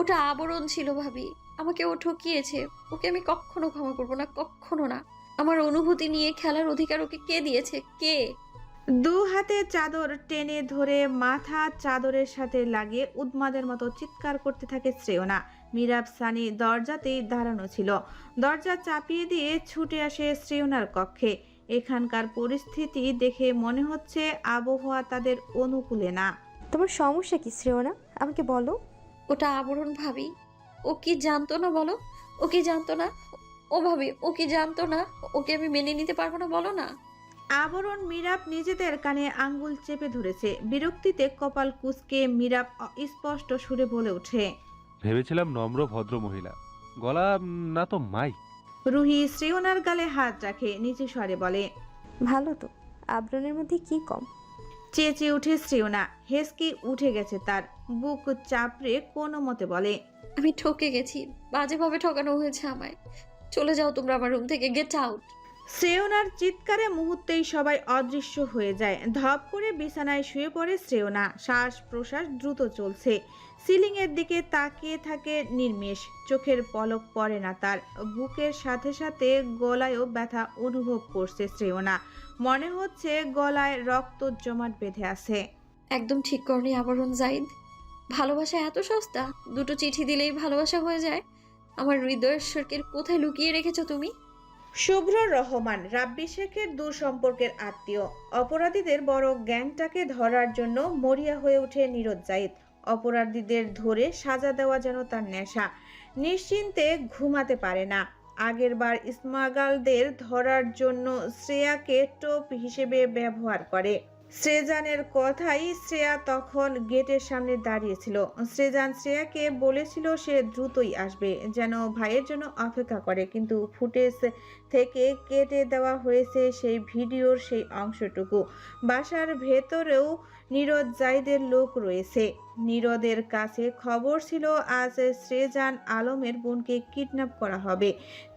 ওটা আবরণ ছিল ভাবি। আমাকে ও ঠকিয়েছে। ওকে আমি কখনো ক্ষমা করবো না, কখনো না। আমার অনুভূতি নিয়ে খেলার অধিকার ওকে কে দিয়েছে? কে? দু হাতে চাদর টেনে ধরে মাথা চাদরের সাথে লাগিয়ে উন্মাদের মতো চিৎকার করতে থাকে শ্রেয়না। মিরাব সানি দরজাতেই দাঁড়ানো ছিল। দরজা চাপিয়ে দিয়ে ছুটে আসে শ্রেয়নার কক্ষে। এখানকার পরিস্থিতি দেখে মনে হচ্ছে আবহাওয়া তাদের অনুকূলে না। তোমার সমস্যা কি শ্রেয়না? আমাকে বলো। ওটা আবরণ ভাবি। ও কি জানতো না বলো? ও কি জানতো না? ও ভাবি, ও কি জানতো না? ওকে আমি মেনে নিতে পারবো না, বলো না। আবরণ মিরাব নিজেদের কানে আঙ্গুল চেপে ধরেছে। বিরক্তিতে কপাল কুঁচকে মিরাব স্পষ্ট সুরে বলে ওঠে। ভেবেছিলাম নম্র ভদ্র মহিলা, গলা না তো মাইক। রুহি শ্রেয়নার গালে হাত রাখে, নিচু স্বরে বলে। ভালো তো। আবরণের মধ্যে কি কম? চেঁচিয়ে উঠে শ্রেয়না। হেসকি উঠে গেছে তার। বুক চাপড়ে কোনো মতে বলে। আমি ঠকে গেছি। বাজেভাবে ঠকানো হয়েছে আমায়। চলে যাও তোমরা আমার রুম থেকে, গেট আউট। শ্রেয়নার চিৎকারে মুহূর্তেই সবাই অদৃশ্য হয়ে যায়। ধপ করে বিছানায় শুয়ে পড়ে শ্রেয়না। শ্বাস প্রশ্বাস দ্রুত চলছে। সিলিং এর দিকে তাকিয়ে থাকে নির্মেষ। চোখের পলক পড়ে না তার। বুকের সাথে সাথে গলায়ও ব্যথা অনুভব করছে শ্রেয়না। মনে হচ্ছে গলায় রক্ত জমাট বেঁধে আছে। একদম ঠিক করনি আবরণ জাইদ। ভালোবাসা এত সস্তা? দুটো চিঠি দিলেই ভালোবাসা হয়ে যায়? আমার হৃদয়ের সর্কেল কোথায় লুকিয়ে রেখেছো তুমি? শুভ্র রহমান রাব্বি শেখের দূর সম্পর্কের আত্মীয়। অপরাধীদের বড় গ্যাংটাকে ধরার জন্য মরিয়া হয়ে ওঠে নীরজ জাহিদ। অপরাধীদের ধরে সাজা দেওয়া যেন তার নেশা। নিশ্চিন্তে ঘুমাতে পারে না। আগেরবার স্মাগলারদের ধরার জন্য শ্রেয়াকে টোপ হিসেবে ব্যবহার করে। শ্রেজানের কথাই শ্রেয়া তখন গেটের সামনে দাঁড়িয়েছিল। শ্রেজান শ্রেয়াকে বলেছিল সে দ্রুতই আসবে, যেন ভাইয়ের জন্য অপেক্ষা করে। কিন্তু ফুটেজ থেকে কেটে দেওয়া হয়েছে সেই ভিডিওর সেই অংশটুকু। বাসার ভেতরেও নীরদ জাহিদের লোক রয়েছে। নীরদের কাছে খবর ছিল আজ শ্রেজান আলমের বোনকে কিডন্যাপ করা হবে।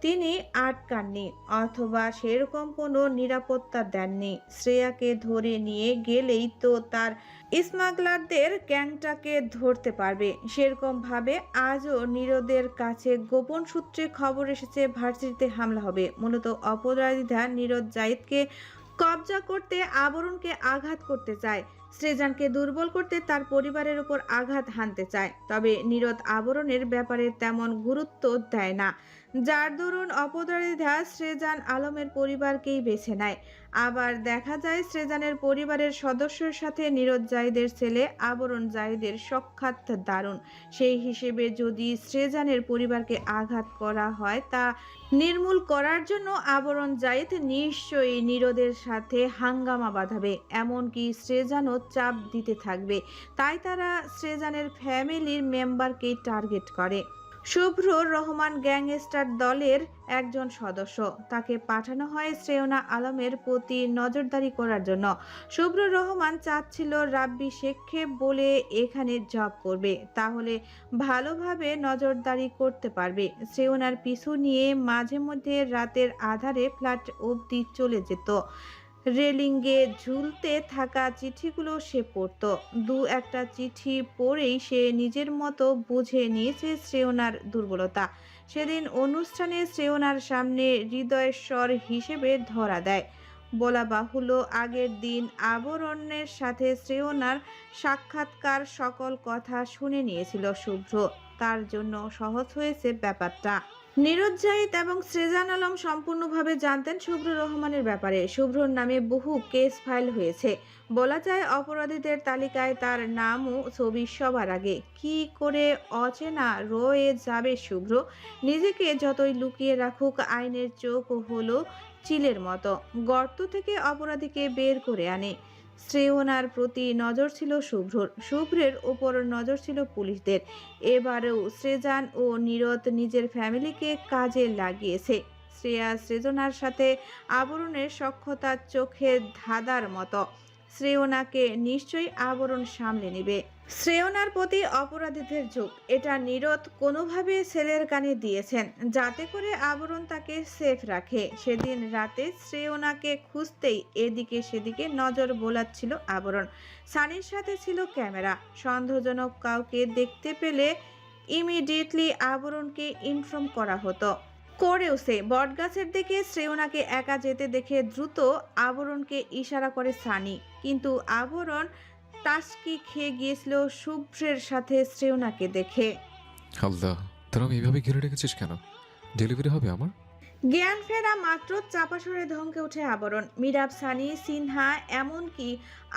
তিনি আটকাননি, অথবা সেরকম কোনো নিরাপত্তা দেননি। শ্রেয়াকে ধরে নিয়ে গেলেই তো তার স্মাগলারদের গ্যাংটাকে ধরতে পারবে। সেরকম ভাবে আজও নীরদের কাছে গোপন সূত্রে খবর এসেছে ভার্সিটিতে হামলা হবে। মূলত অপরাধীরা নীরদ জাহিদকে কবজা করতে আবরণকে আঘাত করতে চায়। শ্রেজানকে দুর্বল করতে তার পরিবারের উপর আঘাত হানতে চায়। তবে নীরদ আবরণের ব্যাপারে তেমন গুরুত্ব দেয় না, যার দরুন অপরাধীরা শ্রেজান আলমের পরিবারকেই বেছে নেয়। আবার দেখা যায় শ্রেজানের পরিবারের সদস্যের সাথে নীরদ জাহিদের ছেলে আবরণ জাহিদের সাক্ষাৎ দারুণ। সেই হিসেবে যদি শ্রেজানের পরিবারকে আঘাত করা হয় তা নির্মূল করার জন্য আবরণ জাহিদ নিশ্চয়ই নীরদের সাথে হাঙ্গামা বাঁধাবে, এমনকি শ্রেজানও চাপ দিতে থাকবে। তাই তারা শ্রেজানের ফ্যামিলির মেম্বারকেই টার্গেট করে। শুভ্র রহমান গ্যাংস্টার দলের একজন সদস্য। তাকে পাঠানো হয় শ্রেয়না আলমের প্রতি নজরদারি করার জন্য। শুভ্র রহমান চাচ্ছিল রাব্বি শেখকে বলে এখানে জব করবে, তাহলে ভালোভাবে নজরদারি করতে পারবে। শ্রেয়নার পিছু নিয়ে মাঝে মধ্যে রাতের আধারে ফ্ল্যাট অবধি চলে যেত। রেলিংয়ে ঝুলতে থাকা চিঠিগুলো সে পড়ত। দু একটা চিঠি পড়েই সে নিজের মতো বুঝে নিয়েছে শ্রেয়নার দুর্বলতা। সেদিন অনুষ্ঠানে শ্রেয়নার সামনে হৃদয়েশ্বর হিসেবে ধরা দেয়। বলা বাহুল্য আগের দিন আবরণের সাথে শ্রেয়নার সাক্ষাৎকার সকল কথা শুনে নিয়েছিল শুভ্র। তার জন্য সহজ হয়েছে ব্যাপারটা। নীরজ জাহিদ এবং শ্রেজান আলম সম্পূর্ণভাবে জানতেন শুভ্র রহমানের ব্যাপারে। শুভ্রর নামে বহু কেস ফাইল হয়েছে। বলা যায় অপরাধীদের তালিকায় তার নামও ছবি সবার আগে। কি করে অচেনা রয়ে যাবে শুভ্র? নিজেকে যতই লুকিয়ে রাখুক, আইনের চোখ হলো চিলের মতো, গর্ত থেকে অপরাধীকে বের করে আনে। শ্রেয়নার প্রতি নজর ছিল শুভ্রর, শুভ্রের ওপর নজর ছিল পুলিশদের। এবারেও শ্রেজান ও নীরদ নিজের ফ্যামিলিকে কাজে লাগিয়েছে। শ্রেয়া শ্রেজনার সাথে আবরণের সখ্যতা চোখে ধাঁধার মতো। শ্রেয়নাকে নিশ্চয়ই আবরণ সামলে নেবে। শ্রেয়নার প্রতি অপরাধীদের ঝোঁক, এটা নীরদ কোনোভাবে ছেলের কানে দিয়েছেন, যাতে করে আবরণ তাকে সেফ রাখে। সেদিন রাতে শ্রেয়নাকে খুঁজতেই এদিকে সেদিকে নজর বোলাচ্ছিল আবরণ। সানির সাথে ছিল ক্যামেরা। সন্দেহজনক কাউকে দেখতে পেলে ইমিডিয়েটলি আবরণকে ইনফর্ম করা হতো। করেও সে বটগাছের দিকে শ্রেয়নাকে একা যেতে দেখে দ্রুত আবরণকে ইশারা করে সানি, কিন্তু আবরণ টাসকি খেয়ে গিয়েছিল শুভ্রের সাথে শ্রেয়নাকে দেখে। আল্লাহ, তোরা আমি এইভাবে ঘিরে রেখেছিস কেন? ডেলিভারি হবে আমার? জ্ঞান ফেরা মাত্র চাপা সরে ধমকে ওঠে আবরণ। মিরাব, সানি, সিনহা এমনকি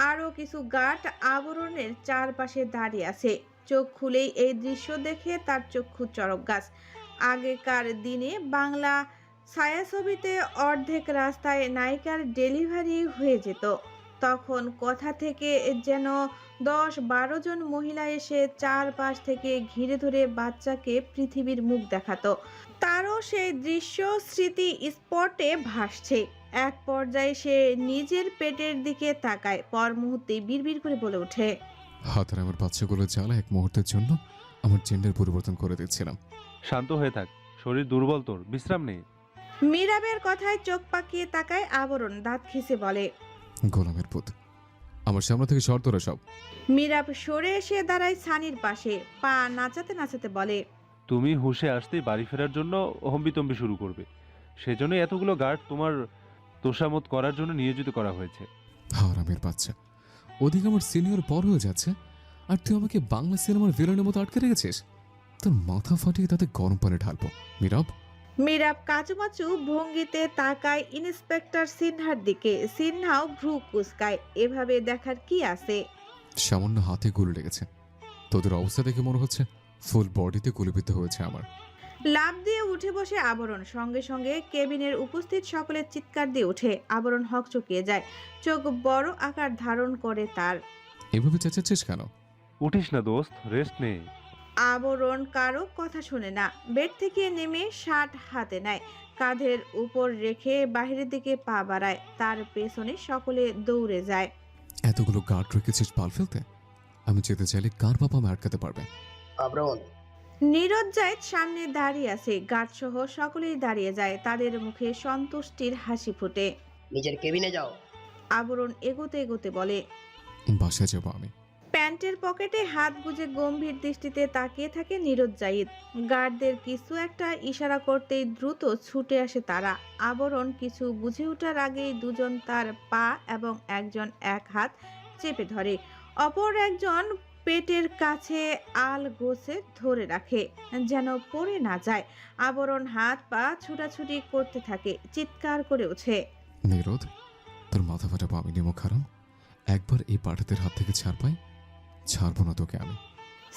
আরও কিছু গার্ড আবরণের চারপাশে দাঁড়িয়ে আছে। চোখ খুলেই এই দৃশ্য দেখে তার চক্ষু চড়ক গাছ। আগেকার দিনে বাংলা ছায়াছবিতে অর্ধেক রাস্তায় নায়িকার ডেলিভারি হয়ে যেত। তখন কথা থেকে যেন 10-12 জন মহিলা এসে চারপাশ থেকে ঘিরে ধরে বাচ্চাকে পৃথিবীর মুখ দেখাতো। তারও সেই দৃশ্য স্মৃতি স্পটে ভাসছে। এক পর্যায়ে সে নিজের পেটের দিকে তাকায়, পর মুহূর্তে বিড়বিড় করে বলে ওঠে, হাতের আমার বাচ্চাগুলো জ্বালা এক মুহূর্তের জন্য আমার জেন্ডার পরিবর্তন করে দিচ্ছিলাম। শান্ত হয়ে থাক, শরীর দুর্বল, তোর বিশ্রাম নেই। মীরাবের কথায় চোখ পাকিয়ে তাকায় আবরণ, দাঁত খিসে বলে, গোলামের পুত, আমার সামনে থেকে সর তোরা সব। মীরাব সরে এসে দাঁড়ায় সানির পাশে, পা নাচাতে নাচাতে বলে, তুমি হুঁশে আসতেই বাড়ি ফেরার জন্য হম্বিতম্বি শুরু করবে। সেজন্য এতগুলো গার্ড তোমার তোষামত করার জন্য নিয়োজিত করা হয়েছে। হারামের বাচ্চা, ওদিকে আমার সিনিয়র বড় হয়ে যাচ্ছে, আর তুই আমাকে বাংলা সিনেমার ভিলেনের মতো আটকে রেখেছিস। তোর মাথা ফাটিয়ে তাতে গরম পানি ঢালবো। মীরাব। মীরাব কাচুমাচু ভঙ্গিতে তাকায় ইন্সপেক্টর সিনহার দিকে। সিনহাও ভ্রু কুচকায়। এভাবে দেখার কি আছে? সামান্য হাতে গুলি লেগেছে, তোদের অবস্থা দেখে মনে হচ্ছে ফুল বডিতে গুলিবিদ্ধ হয়েছে আমার। লাফ দিয়ে উঠে বসে আবরণ। সঙ্গে সঙ্গে কেবিনের উপস্থিত সকলের চিৎকার দিয়ে ওঠে। আবরণ হকচকিয়ে যায়, চোখ বড় আকার ধারণ করে তার। এভাবে চেঁচাচ্ছিস কেন? উঠিস না দোস্ত, রেস্ট নে। আবরণ কারো কথা শোনে না। বেড থেকে নেমে শার্ট হাতে নেয়, কাঁধের উপর রেখে বাইরের দিকে পা বাড়ায়। তার পেছনে সকলে দৌড়ে যায়। এতগুলো গার্ড রেখেছিস পাল ফেলতে? আমি যেতে চাইলে কার বাবা আমি আটকাতে পারবে? আবরণ, নীরজ জায়েদ সামনে দাঁড়িয়ে আছে। গার্ড সহ সকলেই দাঁড়িয়ে যায়। তাদের মুখে সন্তুষ্টির হাসি ফোটে। নিজের কেবিনে যাও। আবরণ এগোতে এগোতে বলে, বাসায় যাবো আমি। প্যান্টের পকেটে হাত গুজে গম্ভীর দৃষ্টিতে তাকিয়ে থাকে নীরজ জাহিদ। গার্ডদের কিছু একটা ইশারা করতেই দ্রুত ছুটে আসে তারা। আবরণ কিছু বুঝে ওঠার আগেই দুজন তার পা এবং একজন এক হাত চেপে ধরে, অপর একজন পেটের কাছে আল গোছে ধরে রাখে যেন পড়ে না যায়। আবরণ হাত পা ছুটাছুটি করতে থাকে, চিৎকার করে ওঠে, নিরোধ, তোর মাথা ফাটা পামি নিমো খারাম। একবার এই পাঠাতের হাত থেকে ছাড় পাই, ছাড়বো না তোকে আমি।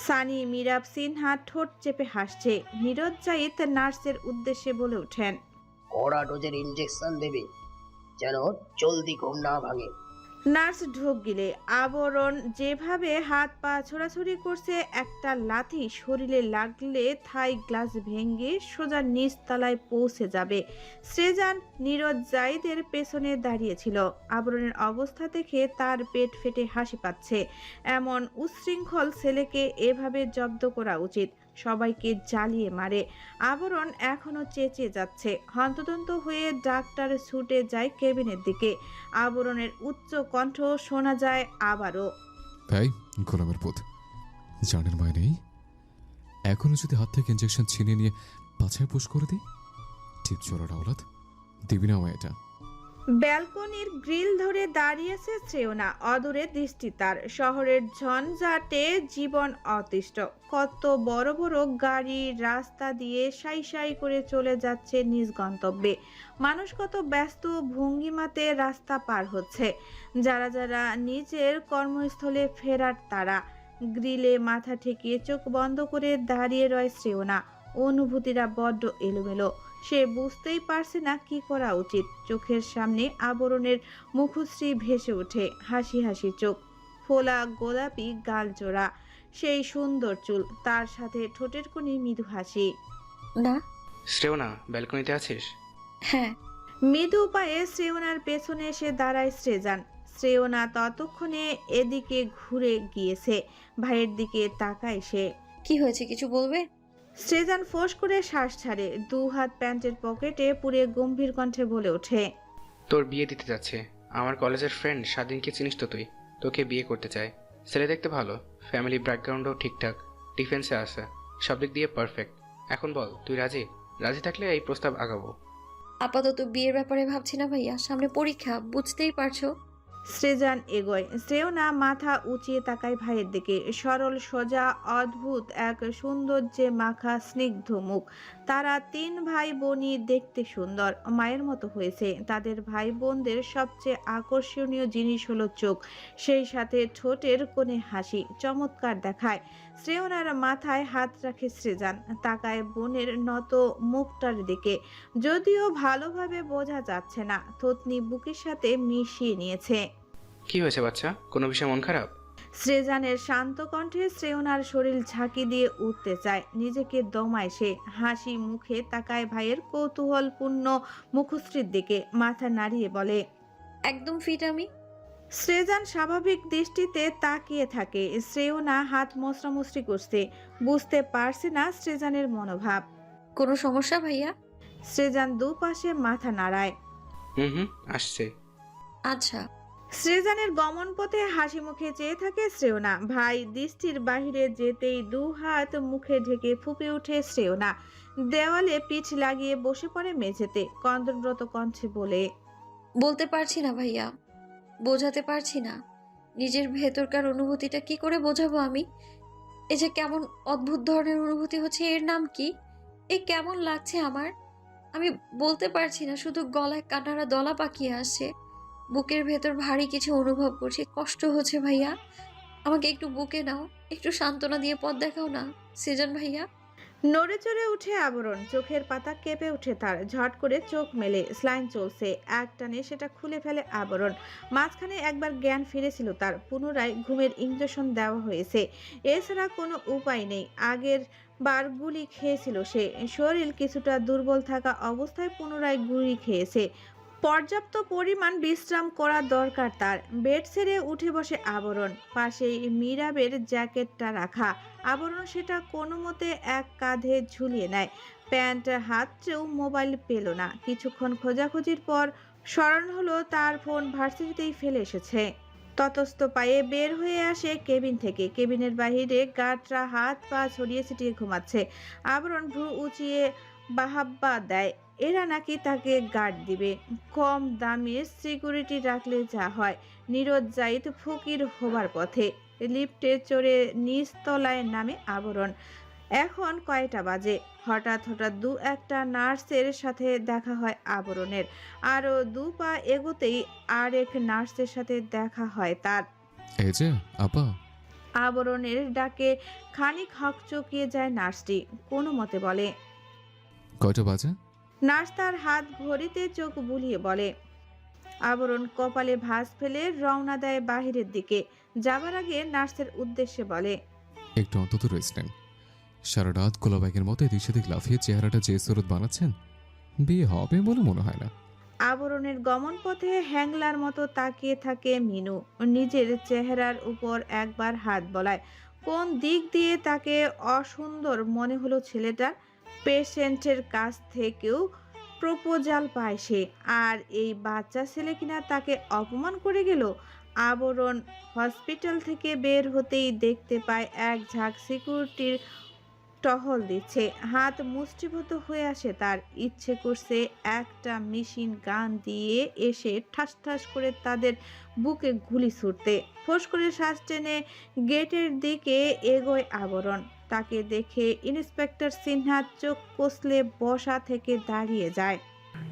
সানি, মিরাব, সিনহা ঠোঁট চেপে হাসছে। নীরজ জাহিদ নার্সের উদ্দেশ্যে বলে ওঠেন, কড়া ডোজের ইনজেকশন দেবে যেন জলদি ঘুম না ভাঙে। নার্স ঢোক গিলে। আবরণ যেভাবে হাত পা ছোড়াছুড়ি করছে, একটা লাথি শরীরে লাগলে থাই গ্লাস ভেঙে সোজা নিচ তলায় পৌঁছে যাবে। শ্রেজান নীরজ জাহিদের পেছনে দাঁড়িয়েছিল। আবরণের অবস্থা দেখে তার পেট ফেটে হাসি পাচ্ছে। এমন উচ্ছৃঙ্খল ছেলেকে এভাবে জব্দ করা উচিত। সবাইকে জ্বালিয়ে মারে। আবরণ এখনো চেঁচিয়ে যাচ্ছে। হন্তদন্ত হয়ে ডাক্তার ছুটে যায় কেবিনের দিকে। আবরণের উচ্চ কণ্ঠ শোনা যায় আবারও, এই গোলামের পুত, জানের মায় নেই? এখনো যদি হাত থেকে ইঞ্জেকশন ছিনিয়ে নিয়ে পাছায় পুশ করে দিই, ঠিক চোরা রাওলাত দিবি না আমায় এটা? ব্যালকনির গ্রিল ধরে দাঁড়িয়েছে শ্রেয়না। অদূরে দৃষ্টি তার। শহরের ঝঞ্ঝাটে জীবন অতিষ্ঠ। কত বড় বড় গাড়ি রাস্তা দিয়ে সাই সাই করে চলে যাচ্ছে নিজ গন্তব্যে। মানুষ কত ব্যস্ত ভঙ্গিমাতে রাস্তা পার হচ্ছে। যারা যারা নিজের কর্মস্থলে ফেরার তারা। গ্রিলে মাথা ঠেকিয়ে চোখ বন্ধ করে দাঁড়িয়ে রয় শ্রেয়না। অনুভূতিরা বড্ড এলোমেলো। সে বুঝতেই পারছে না কি করা উচিত। চোখের সামনে আবরণের মুখশ্রী ভেসে ওঠে, হাসি হাসি চোখ, ফোলা গোলাপি গাল জোড়া, সেই সুন্দর চুল, তার সাথে ঠোঁটের কোণে মৃদু হাসি। না। শ্রেয়না, ব্যালকনিতে আছিস? হ্যাঁ। মৃদু পায়ে শ্রেয়নার পেছনে এসে দাঁড়ায় শ্রেজান। শ্রেয়না ততক্ষণে এদিকে ঘুরে গিয়েছে। ভাইয়ের দিকে তাকায় সে। কি হয়েছে, কিছু বলবে? শ্রেজান ফোঁস করে শ্বাস ছাড়ে, দু হাত প্যান্টের পকেটে পুরে গম্ভীর কণ্ঠে বলে ওঠে, তোর বিয়ে দিতে যাচ্ছে আমার কলেজের ফ্রেন্ড স্বাধীনকে। চিনিস তো তুই? তোকে বিয়ে করতে চায়। ছেলে দেখতে ভালো, ফ্যামিলি ব্যাকগ্রাউন্ডও ঠিকঠাক, ডিফেন্সে আছে। সব দিক দিয়ে পারফেক্ট। এখন বল, তুই রাজি? রাজি থাকলে এই প্রস্তাব আগাবো। আপাতত বিয়ের ব্যাপারে ভাবছি না ভাইয়া, সামনে পরীক্ষা, বুঝতেই পারছো। সৃজন এগোয়। শ্রেয়না মাথা উঁচিয়ে তাকায় ভাইয়ের দিকে। সরল সোজা অদ্ভুত এক সৌন্দর্যে মাখা স্নিগ্ধ মুখ। তারা 3 ভাই বোনই দেখতে সুন্দর, মায়ের মতো হয়েছে। তাদের ভাই বোনদের সবচেয়ে আকর্ষণীয় জিনিস হলো চোখ, সেই সাথে ঠোঁটের কোণে হাসি চমৎকার দেখায়। শ্রেয়নার মাথায় হাত রাখে সৃজন, তাকায় বোনের নত মুখটার দিকে। যদিও ভালোভাবে বোঝা যাচ্ছে না, থতনি বুকের সাথে মিশিয়ে নিয়েছে। কি হয়েছে বাচ্চা? কোনো বিষয়ে মন খারাপ? সৃজনের শান্ত কণ্ঠে শ্রেয়নার শরীর ঝাঁকি দিয়ে উঠতে চায়, নিজেকে দমায় সে। হাসি মুখে তাকায় ভাইয়ের কৌতূহলপূর্ণ মুখশ্রীর দিকে, মাথা নাড়িয়ে বলে, একদম ফিট আমি। সৃজন স্বাভাবিক দৃষ্টিতে তাকিয়ে থাকে। শ্রেয়না হাত মশরামশরি করছে, বুঝতে পারছে না সৃজনের মনোভাব। কোনো সমস্যা ভাইয়া? সৃজন দুপাশে মাথা নাড়ায়। হুম, আসছে। আচ্ছা। সৃজনের গমন পথে হাসি মুখে চেয়ে থাকে শ্রেয়না। ভাই দৃষ্টির বাহিরে যেতেই 2 হাত মুখে ঢেকে ফুঁপে ওঠে শ্রেয়না। দেওয়ালে পিঠ লাগিয়ে বসে পড়ে মেঝেতে, কন্দনরত কণ্ঠে বলে, বলতে পারছি না ভাইয়া, বোঝাতে পারছি না। নিজের ভেতরকার অনুভূতিটা কি করে বোঝাবো আমি? এই যে কেমন অদ্ভুত ধরনের অনুভূতি হচ্ছে, এর নাম কি? এ কেমন লাগছে আমার, আমি বলতে পারছি না। শুধু গলায় কান্নারা দলা পাকিয়ে আসছে, বুকের ভেতর ভারী কিছু অনুভব করছি, কষ্ট হচ্ছে ভাইয়া। আমাকে একটু বুকে নাও, একটু সান্ত্বনা দিয়ে পথ দেখাও না সৃজন ভাইয়া। নড়ে চড়ে উঠে আবরণ, চোখের পাতা কেঁপে ওঠে তার। ঝট করে চোখ মেলে, স্লাইন চলছে, এক টানে সেটা খুলে ফেলে আবরণ। মাঝখানে একবার জ্ঞান ফিরেছিল তার, পুনরায় ঘুমের ইঞ্জেকশন দেওয়া হয়েছে, এছাড়া কোনো উপায় নেই। আগের বার গুলি খেয়েছিল সে, শরীর কিছুটা দুর্বল থাকা অবস্থায় পুনরায় গুলি খেয়েছে। পর্যাপ্ত পরিমাণ বিশ্রাম করা দরকার তার। বেড ছেড়ে উঠে বসে আবরণ, পাশেই মিরাবের জ্যাকেটটা রাখা। আবরণ সেটা কোনো মতে এক কাঁধে ঝুলিয়ে নেয়। প্যান্ট হাতছেও মোবাইল পেল না। কিছুক্ষণ খোঁজাখুঁজির পর স্মরণ হলো তার ফোন ভার্সিটিতেই ফেলে এসেছে। ততস্থ পায়ে বের হয়ে আসে কেবিন থেকে। কেবিনের বাহিরে গার্ডরা হাত পা ছড়িয়ে ছিটিয়ে ঘুমাচ্ছে। আবরণ ভ্রু উঁচিয়ে বাহাব্বা দেয়, এরা নাকি তাকে গার্ড দিবে। কম দামে সিকিউরিটি রাখলে যা হয়। নীরজ জাহিদ ফকির হবার পথে। লিফটে চড়ে নিচতলায় নামে আবরণ। এখন কয়টা বাজে? হঠাৎ 2-1টা নার্সের সাথে দেখা হয় আবরণের। আরও 2 পা এগোতেই আরেক নার্সের সাথে দেখা হয় তার। এই যে আপা। আবরণের ডাকে খানিক হকচকিয়ে যায় নার্সটি, কোনো মতে বলে, কয়টা বাজে? নার্স তার হাত ঘড়িতে চোখ বুলিয়ে বলে। আবরণ কপালে ভাঁজ ফেলে রওনা দেয় বাহিরের দিকে। যাবার আগে নার্সের উদ্দেশ্যে বলে, একটু অন্তত রেস্ট নেন। সারা রাত গোলাবাইকের মতো এদিক সেদিক লাফিয়ে চেহারাটা যে সুরত বানাচ্ছেন, বিয়ে হবে বলে মনে হয় না। আবরণের গমন পথে হ্যাংলার মতো তাকিয়ে থাকে মিনু। নিজের চেহারার উপর একবার হাত বলায়। কোন দিক দিয়ে তাকে অসুন্দর মনে হলো ছেলেটার? পেশেন্টের কাছ থেকেও প্রপোজাল পায় সে, আর এই বাচ্চা ছেলে কিনা তাকে অপমান করে গেল। আবরণ হসপিটাল থেকে বের হতেই দেখতে পায় এক ঝাঁক সিকিউরিটির টহল দিচ্ছে। হাত মুষ্টিবদ্ধ হয়ে আসে তার, ইচ্ছে করছে একটা মেশিন গান দিয়ে এসে ঠাস ঠাস করে তাদের বুকে গুলি ছুটতে। ফোঁস করে শ্বাস টেনে গেটের দিকে এগোয় আবরণ। তাকে দেখে ইন্সপেক্টর সিনহা চোখ কষলে বসা থেকে দাঁড়িয়ে যায়।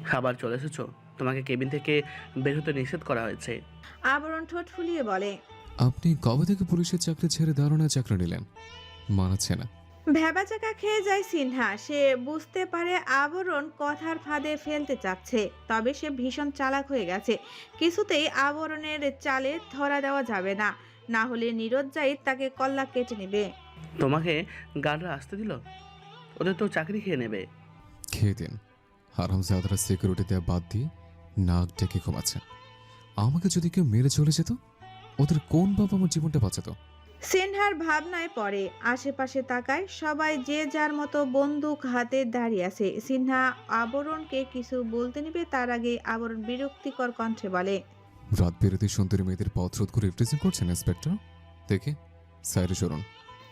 খাবার চলে এসেছো? তোমাকে কেবিন থেকে বের হতে নিষেধ করা হয়েছে। আবরণ ঠোঁট ফুলিয়ে বলে, আপনি কবে থেকে পুলিশের চাকরি ছেড়ে দারুণা চাকরি নিলেন? মানাচ্ছে না। ভ্যাবাচাকা খেয়ে যায় সিনহা। সে বুঝতে পারে আবরণ কথার ফাঁদে ফেলতে চাচ্ছে, তবে সে ভীষণ চালাক হয়ে গেছে। কিছুতেই আবরণের চালে ধরা দেওয়া যাবে না, না হলে নীরজ জাহিদ তাকে কল্লা কেটে নেবে। তোমাকে গার্ডরা আসতে দিল? ওদের তো চাকরি খেয়ে নেবে। খেয়ে দিন। হারামজাদারা সিকিউরিটি দেওয়া বাদ দিয়ে নাক ডেকে ঘুমাচ্ছে। আমাকে যদি কেউ মেরে চলে যেত, ওদের কোন বাবা আমার জীবনটা বাঁচাতো? সিনহার ভাবনায় পড়ে, আশেপাশে তাকায়, সবাই যে যার মতো বন্দুক হাতে দাঁড়িয়ে আছে। সিনহা আবরণকে কিছু বলতে নিবে, তার আগে আবরণ বিরক্তিকর কণ্ঠে বলে, রাত বেরোতে সুন্দরী মেয়েদের পথ রোধ করে রিপ্রেজেন্ট করছেন ইন্সপেক্টর? দেখে সাইরে চলুন।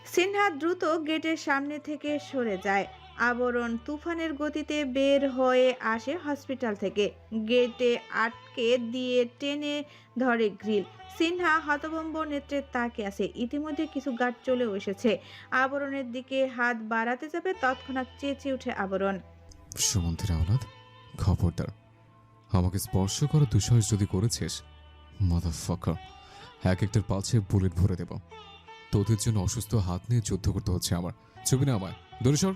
সিনহা দ্রুত গেটের সামনে থেকে সরে যায়। আবরণ তুফানের গতিতে বের হয়ে আসে হসপিটাল থেকে। গেটে আটকে দিয়ে টেনে ধরে গ্রিল। সিনহা হতভম্ব নেত্রে তাকিয়ে আছে। ইতিমধ্যে কিছু গার্ড চলেও এসেছে। আবরণের দিকে হাত বাড়াতে যাবে, তৎক্ষণাৎ চেঁচিয়ে ওঠে আবরণ। সুমন্ত্রী আওলাদ, খবরদার, আমাকে স্পর্শ করার দুঃসাহস যদি করেছিস, মাদারফাকার, এক একটার পাছে বুলেট ভরে দেব। তোদের জন্য অসুস্থ হাত নিয়ে যুদ্ধ করতে হচ্ছে আমার। ছবি না আমায়, দূরসর।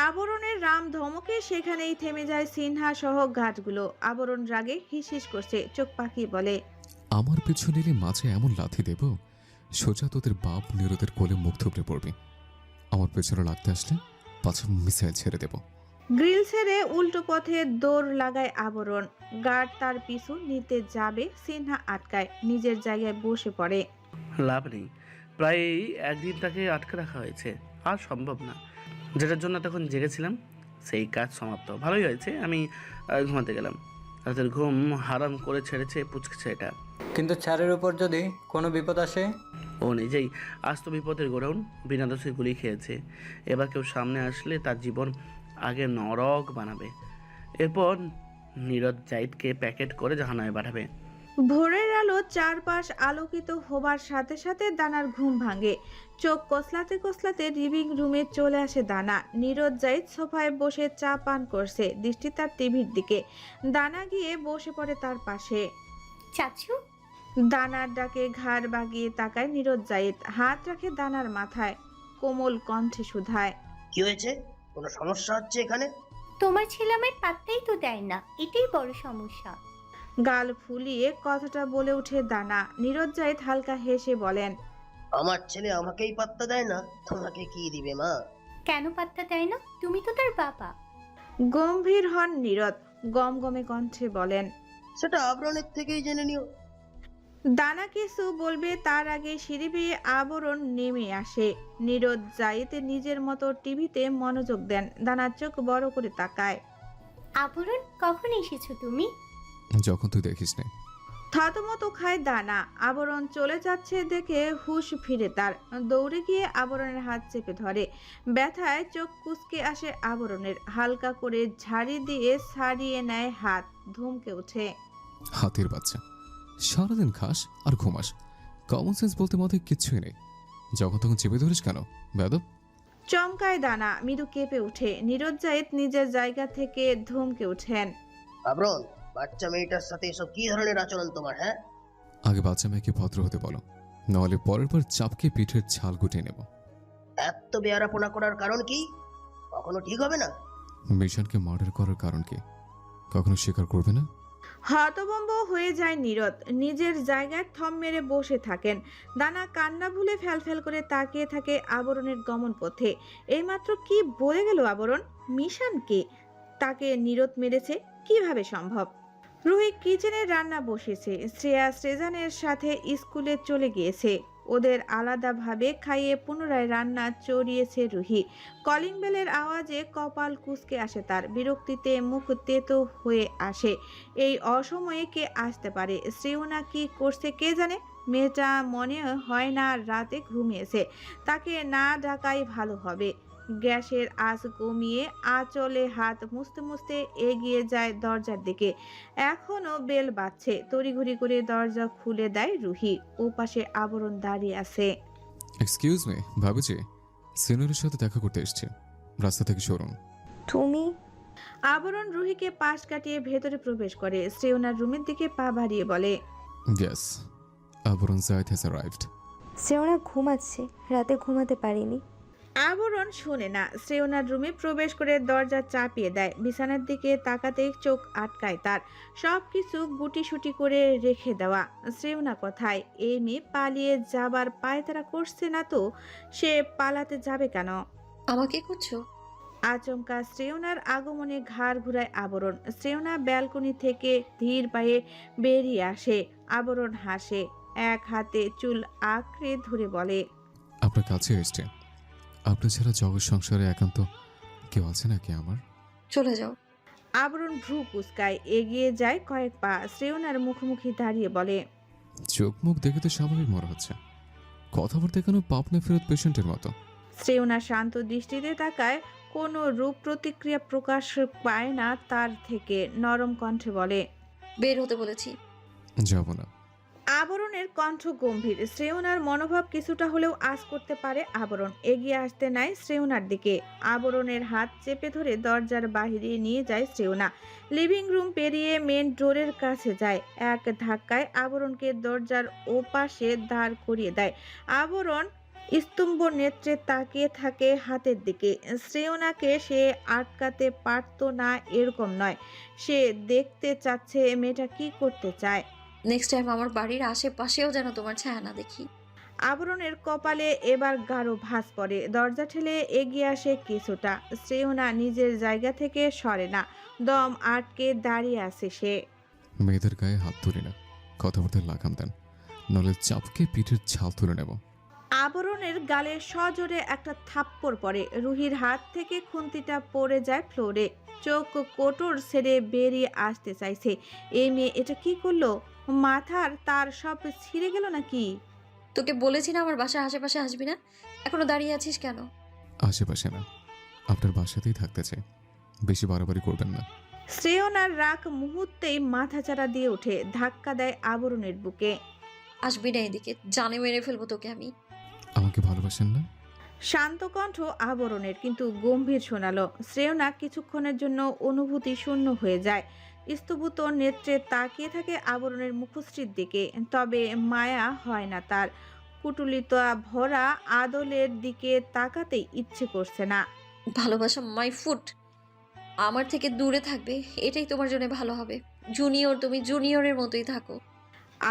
আবরণের রাম ধমকে সেখানেই থেমে যায় সিনহা সহ গার্ডগুলো। আবরণ রাগে হিস হিস করছে, চোখ পাকিয়ে বলে, আমার পিছু নিলে মাঝে এমন লাথি দেব, সোজা তোদের বাপ নিরোদের কোলে মুখ থুবড়ে পড়বি। আমার পেছনে লাগতে আসলে পাছে মিসাইল ছেড়ে দেব। গ্রিল ছেড়ে উল্টো পথে দৌড় লাগায় আবরণ। গার্ড তার পিছু নিতে যাবে, সিনহা আটকায়, নিজের জায়গায় বসে পড়ে। লাভ নেই, প্রায় একদিন তাকে আটকে রাখা হয়েছে, আর সম্ভব না। যেটার জন্য তখন জেগেছিলাম সেই কাজ সমাপ্ত। ভালোই হয়েছে আমি ঘুমাতে গেলাম। রাতের ঘুম হারাম করে ছেড়েছে পুচকে ছেলেটা। কিন্তু ছাড়ের উপর যদি কোনো বিপদ আসে? ও নিজেই আস্ত বিপদের গোডাউন, বিনা দোষে গুলি খেয়েছে। এবার কেউ সামনে আসলে তার জীবন আগে নরক বানাবে, এরপর নীরদ জাহিদকে প্যাকেট করে জাহান্নামে পাঠাবে। ভোরের আলো চারপাশ আলোকিত হবার সাথে সাথে দানার ঘুম ভাঙে। চোখ কসলাতে কসলাতে লিভিং রুমে চলে আসে দানা। নীরদ জাহিদ সোফায় বসে চা পান করছে, দৃষ্টি তার টিভির দিকে। দানা গিয়ে বসে পড়ে তার পাশে। চাচু, দানার ডাকে ঘাড় বাগিয়ে তাকায় নীরদ জাহিদ, হাত রাখে দানার মাথায়, কোমল কণ্ঠে শুধায়, কি হয়েছে? কোনো সমস্যা হচ্ছে এখানে? তোমার ছেলে আমায় পাত্তাই তো দেয় না, এটাই বড় সমস্যা। গাল ফুলিয়ে কথাটা বলে ওঠে দানা। নীরদ জাহিদ হালকা হেসে বলেন, আমার ছেলে আমাকেই পাত্তা দেয় না, তোমাকে কি দিবে মা? কেন পাত্তা দেয় না? তুমি তো তার বাবা। গম্ভীর হন নীরদ, গমগমে কণ্ঠে বলেন, সেটা আবরণের থেকেই জেনে নিও। দানা কিছু বলবে তার আগে সিঁড়ি বেয়ে আবরণ নেমে আসে। নীরদ জাহিদ নিজের মতো টিভিতে মনোযোগ দেন। দানার চোখ বড় করে তাকায়। আবরণ, কখন এসেছো তুমি? যখন তুই দেখিস না। থতমত খায় দানা। আবরণ চলে যাচ্ছে দেখে হুঁশ ফিরে তার। দৌড়ে গিয়ে আবরণের হাত চেপে ধরে। ব্যথায় চোখ কুঁচকে আসে আবরণের। হালকা করে ঝাড়ি দিয়ে ছাড়িয়ে নেয় হাত। ধমকে ওঠে, হাতের বাচ্চা, সারাদিন খাস আর ঘুমাস, কমন সেন্স বলতে মাথায় কিচ্ছুই নেই। যখন তখন চেপে ধরিস কেন বেয়াদব? চমকায় দানা। মৃদু কেঁপে ওঠে। নীরদ জাহিদ নিজের জায়গা থেকে ধমকে ওঠেন, আবরণ, বাচ্চা মেয়েটার সাথে এসব কি ধরনের আচরণ তোমার? হ্যাঁ, আগে বাচ্চা মেয়েকে ভদ্র হতে বলো, নাহলে পরের বার চাপকে পিঠের ছাল গুটিয়ে নেব। এত বেয়ারাপনা করার কারণ কি? কখনো ঠিক হবে না। মিশনকে মার্ডার করার কারণ কি কখনো স্বীকার করবে না? হতভম্ব হয়ে যায় নীরদ। নিজের জায়গায় থম মেরে বসে থাকেন। দানা কান্না ভুলে ফ্যালফ্যাল করে তাকিয়ে থাকে আবরণের গমন পথে। এইমাত্র কি বলে গেল আবরণ? মিশানকে তাকে নীরদ মেরেছে, কিভাবে সম্ভব? রুহি কিচেনে রান্না বসেছে। শ্রেয়া শ্রেজানের সাথে স্কুলে চলে গিয়েছে। ওদের আলাদাভাবে খাইয়ে পুনরায় রান্না চড়িয়েছে রুহি। কলিং বেলের আওয়াজে কপাল কুঁচকে আসে তার। বিরক্তিতে মুখ তেতো হয়ে আসে। এই অসময়ে কে আসতে পারে? শ্রেয়না কি করছে কে জানে? মেয়েটা মনে হয় না রাতে ঘুমিয়েছে। তাকে না ডাকাই ভালো হবে। গ্যাসের আঁচ কমিয়ে আঁচলে হাত মুছতে মুছতে এগিয়ে যায় দরজার দিকে। এখনো বেল বাজছে। তড়িঘড়ি করে দরজা খুলে দেয় রুহি। ও পাশে আবরণ দাঁড়িয়ে আছে। এক্সকিউজ মি, ভাবিজি সিনিয়রের সাথে দেখা করতে এসেছি, রাস্তা থেকে সরুন। তুমি? আবরণ রুহিকে পাশ কাটিয়ে ভেতরে প্রবেশ করে। শ্রেয়নার রুমের দিকে পা বাড়িয়ে বলে, ইয়েস, আবরণ জাহিদ হ্যাজ অ্যারাইভড। শ্রেয়না ঘুমাচ্ছে, রাতে ঘুমাতে পারিনি। আবরণ শুনে না। শ্রেয়নার রুমে প্রবেশ করে দরজা চাপিয়ে দেয়। বিছানার দিকে তাকাতেই চোখ আটকায় তার। সবকিছু গুটিসুটি করে রেখে দেওয়া। শ্রেয়না কোথায়? এই মেয়ে পালিয়ে যাবার পায়তারা করছে না তো? সে পালাতে যাবে কেন? আমাকে করছো? আচমকা শ্রেয়নার আগমনে ঘাড় ঘুরায় আবরণ। শ্রেয়না ব্যালকনি থেকে ধীর পায়ে বেরিয়ে আসে। আবরণ হাসে, এক হাতে চুল আঁকড়ে ধরে বলে, আপনার কাছে এসছে। আপনার ছাড়া জগৎ সংসারে একান্ত কেউ আছে নাকি আমার? চলে যাও। আবরণ ভ্রু কুঁচকায়, এগিয়ে যায় কয়েক পা। শ্রেয়নার মুখোমুখি দাঁড়িয়ে বলে, চোখ মুখ দেখে তো স্বাভাবিক মনে হচ্ছে, কথাবার্তা কেন পাপনা ফেরত পেশেন্টের মতো? শ্রেয়না শান্ত দৃষ্টিতে তাকায়, কোনো রূপ প্রতিক্রিয়া প্রকাশ পায় না তার থেকে। নরম কণ্ঠে বলে, বের হতে বলেছি। যাব না। আবরণের কণ্ঠ গম্ভীর। শ্রেয়নার মনোভাব কিছুটা হলেও আঁচ করতে পারে আবরণ। এগিয়ে আসতে নাই শ্রেয়নার দিকে। আবরণের হাত চেপে ধরে দরজার বাহিরে নিয়ে যায় শ্রেয়না। লিভিং রুম পেরিয়ে মেন ডোরের কাছে যায়। এক ধাক্কায় আবরণকে দরজার ওপাশে দাঁড় করিয়ে দেয়। আবরণ স্তম্ভ নেত্রে তাকিয়ে থাকে হাতের দিকে। শ্রেয়নাকে সে আটকাতে পারত না এরকম নয়, সে দেখতে চাচ্ছে মেয়েটা কি করতে চায়। নেক্সট টাইম আমার বাড়ির আশেপাশেও যেন তোমার ছায়া না দেখি। আবরণের কপালে এবার গাঢ় ভাঁজ পড়ে। দরজা ঠেলে এগিয়ে আসে কিছুটা। শ্রেয়না নিজের জায়গা থেকে সরে না, দম আটকে দাঁড়িয়ে আছে সে। মেয়েদের গায়ে হাত তুলি না, কথাবার্তা লাগাম দেন, নলে চাপকে পিঠের ছাল তুলে নেব। আবরণের গালে সজোরে একটা থাপ্পড় পড়ে। রুহির হাত থেকে খুন্তিটা পড়ে যায় ফ্লোরে। চোখ কোটর ছেড়ে বেরিয়ে আসতে চাইছে। এই মেয়ে এটা কি করলো? মাথার তার সব ছিঁড়ে গেল নাকি? তোকে বলেছি না আমার বাসার আশেপাশে আসবি না, এখনো দাঁড়িয়ে আছিস কেন? আশেপাশে না, আপনার বাসাতেই থাকতে চাই, বেশি বাড়াবাড়ি করবেন না। শ্রেয়নার রাগ মুহূর্তেই মাথাচাড়া দিয়ে ওঠে, ধাক্কা দেয় আবরণের বুকে। আসবি না এদিকে, জানে মেরে ফেলবো তোকে আমি। আমাকে ভালোবাসেন না? শান্ত কণ্ঠ আবরণের, কিন্তু গম্ভীর শোনালো। শ্রেয়না কিছুক্ষণের জন্য অনুভূতি শূন্য হয়ে যায়। স্তবুত নেত্রে তাকিয়ে থাকে আবরণের মুখশ্রীর দিকে, তবে মায়া হয় না তার। কুটুলিত ভরা আদলের দিকে তাকাতেই ইচ্ছে করছে না। ভালোবাসা মাই ফুট, আমার থেকে দূরে থাকবে, এটাই তোমার জন্য ভালো হবে। জুনিয়র, তুমি জুনিয়রের মতোই থাকো।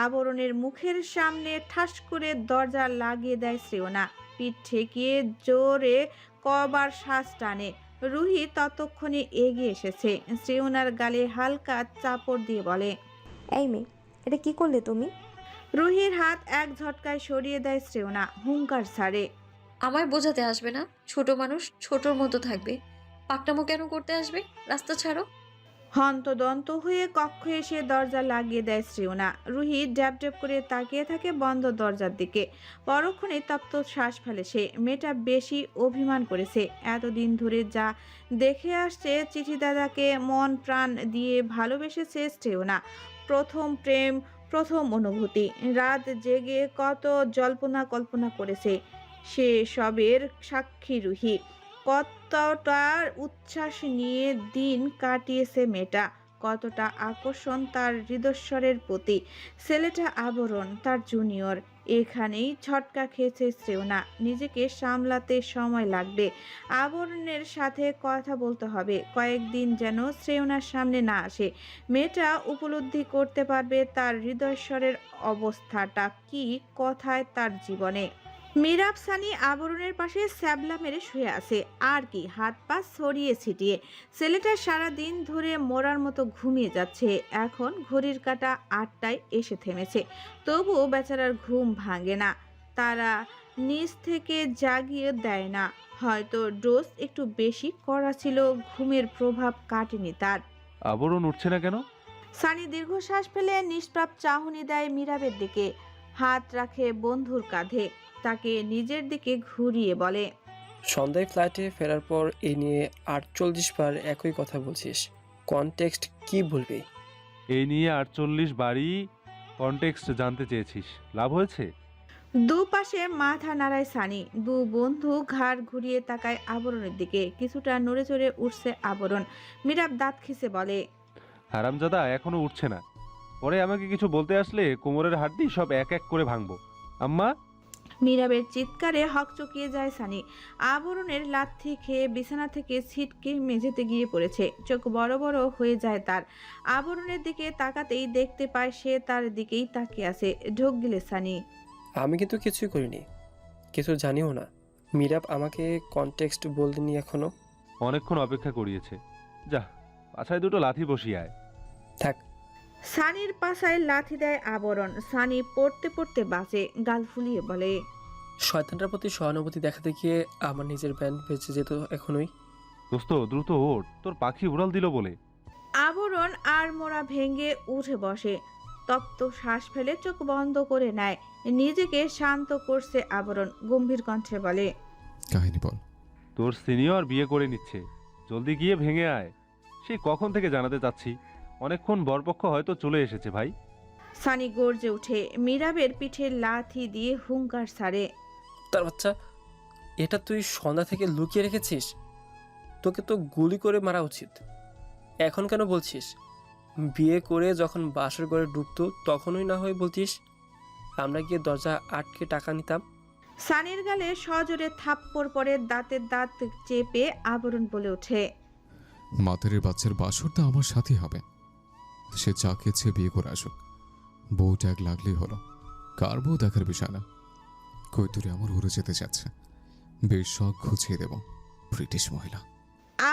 আবরণের মুখের সামনে ঠাস করে দরজা লাগিয়ে দেয় শ্রেয়না। পিঠ ঠেকিয়ে জোরে কবার শ্বাস টানে। রুহি ততক্ষণে এগিয়ে এসেছে। শ্রেয়নার গালে হালকা চাপড় দিয়ে বলে, এই মেয়ে, এটা কি করলে তুমি? রুহির হাত এক ঝটকায় সরিয়ে দেয় শ্রেয়না, হুঙ্কার ছাড়ে, আমায় বোঝাতে আসবে না, ছোট মানুষ ছোটর মতো থাকবে। পাকনামো কেন করতে আসবে? রাস্তা ছাড়ো। হন্তদন্ত হয়ে কক্ষে এসে দরজা লাগিয়ে দেয় শ্রেয়না। রুহি ড্যাব ড্যাব করে তাকিয়ে থাকে বন্ধ দরজার দিকে। পরক্ষণে তপ্ত শ্বাস ফেলে সে। মেয়েটা বেশি অভিমান করেছে। এতদিন ধরে যা দেখে আসছে, চিঠি দাদাকে মন প্রাণ দিয়ে ভালোবেসেছে শ্রেয়না। প্রথম প্রেম, প্রথম অনুভূতি। রাত জেগে কত জল্পনা কল্পনা করেছে, সে সবের সাক্ষী রুহি। কতটা উচ্ছ্বাস নিয়ে দিন কাটিয়েছে মেয়েটা, কতটা আকর্ষণ তার হৃদস্বরের প্রতি। ছেলেটা আবরণ, তার জুনিয়র। এখানেই ছটকা খেয়েছে শ্রেয়না। নিজেকে সামলাতে সময় লাগবে। আবরণের সাথে কথা বলতে হবে, কয়েকদিন যেন শ্রেয়নার সামনে না আসে। মেয়েটা উপলব্ধি করতে পারবে তার হৃদয়স্বরের অবস্থাটা কি, কথায় তার জীবনে। মিরাব সানি আবরণের পাশে স্যাবলা মেরে শুয়ে আছে, আর কি হাত পা ছড়িয়ে ছিটিয়ে। ছেলেটা সারা দিন ধরে মরার মতো ঘুমিয়ে যাচ্ছে। এখন ঘড়ির কাঁটা 8টায় এসে থেমেছে, তবুও বেচারার ঘুম ভাঙে না। তারা নিজ থেকে জাগিয়ে দেয় না। হয়তো ডোজ একটু বেশি করা ছিল, ঘুমের প্রভাব কাটেনি তার। আবরণ উঠছে না কেন? সানি দীর্ঘশ্বাস ফেলে নিষ্প্রাপ চাহনি দেয় মিরাবের দিকে, হাত রাখে বন্ধুর কাঁধে, তাকে নিজের দিকে ঘুরিয়ে বলে, সন্ধ্যায় ফ্ল্যাটে ফেরার পর এই নিয়ে 48 বার একই কথা বলছিস, কনটেক্সট কি বলবি? এই নিয়ে 48 বারই কনটেক্সট জানতে চেয়েছিস, লাভ হয়েছে? দুপাশে মাথা নাড়ায় সানি। দু বন্ধু ঘাড় ঘুরিয়ে তাকায় আবরণের দিকে। কিছুটা নড়ে চড়ে উঠছে আবরণ। মিরাব দাঁত খিসে বলে, হারামজাদা এখনো উঠছে না, পরে আমাকে কিছু বলতে আসলে কোমরের হাড্ডি সব এক এক করে ভাঙবো। আম্মা! মিরাবের চিৎকারে হকচকিয়ে যায় সানি। আবরণের লাথি খেয়ে বিছানা থেকে ছিটকে মেঝেতে গিয়ে পড়েছে। চোখ বড় বড় হয়ে যায় তার। আবরণের দিকে তাকাতেই দেখতে পায় সে তার দিকেই তাকিয়ে আছে। ঢোক গিলে সানি, আমি কিন্তু কিছুই করিনি, কিছু জানিও না। মিরাব আমাকে কনটেক্সট বলনি এখনো। অনেকক্ষণ অপেক্ষা করিয়েছে, যা পাছায় দুটো লাথি বসিয়ে আয়। থাক। সানির পাশায় লাথি দেয় আবরণ। সানি পড়তে পড়তে বাঁচে, গাল ফুলিয়ে বলে, শয়তানটার প্রতি সহানুভূতি দেখাতে গিয়ে আমার নিজের ব্যান্ড বেঁচে যেত এখনই। দোস্ত দ্রুত ওঠ, তোর পাখি উড়াল দিল বলে। আবরণ আর মোড়া ভেঙে উঠে বসে। তপ্ত শ্বাস ফেলে চোখ বন্ধ করে নেয়। নিজেকে শান্ত করছে আবরণ, গম্ভীর কণ্ঠে বলে, কাহিনী বল। তোর সিনিয়র বিয়ে করে নিচ্ছে, জলদি গিয়ে ভেঙে আয়। সেই কখন থেকে জানাতে চাচ্ছি, অনেকক্ষণ বরপক্ষ হয়তো চলে এসেছে ভাই। সানি গর্জে উঠে মীরাবের পিঠে লাথি দিয়ে হুঙ্কার ছাড়ে। তার বাচ্চা, এটা তুই সন্ধ্যা থেকে লুকিয়ে রেখেছিস? তোকে তো গুলি করে মারা উচিত। এখন কেন বলছিস? বিয়ে করে যখন বাসর ঘরে ঢুকতো তখনই না হয় বলতিস, আমরা গিয়ে দরজা আটকে টাকা নিতাম। সানির গালে সজোরে থাপ্পড় পরে দাঁতের দাঁত চেপে আবরণ বলে ওঠে, মাতারের বাচ্চার বাসরটা আমার সাথে হবে। সে চা খেয়েছে, বিয়ে করে আসুক, বউ ট্যাগ লাগলেই হলো। কার বউ দেখার বিষয় না। কৈতুরে আমার উড়ে যেতে যাচ্ছে, বেশ শখ ঘুচিয়ে দেব। ব্রিটিশ মহিলা।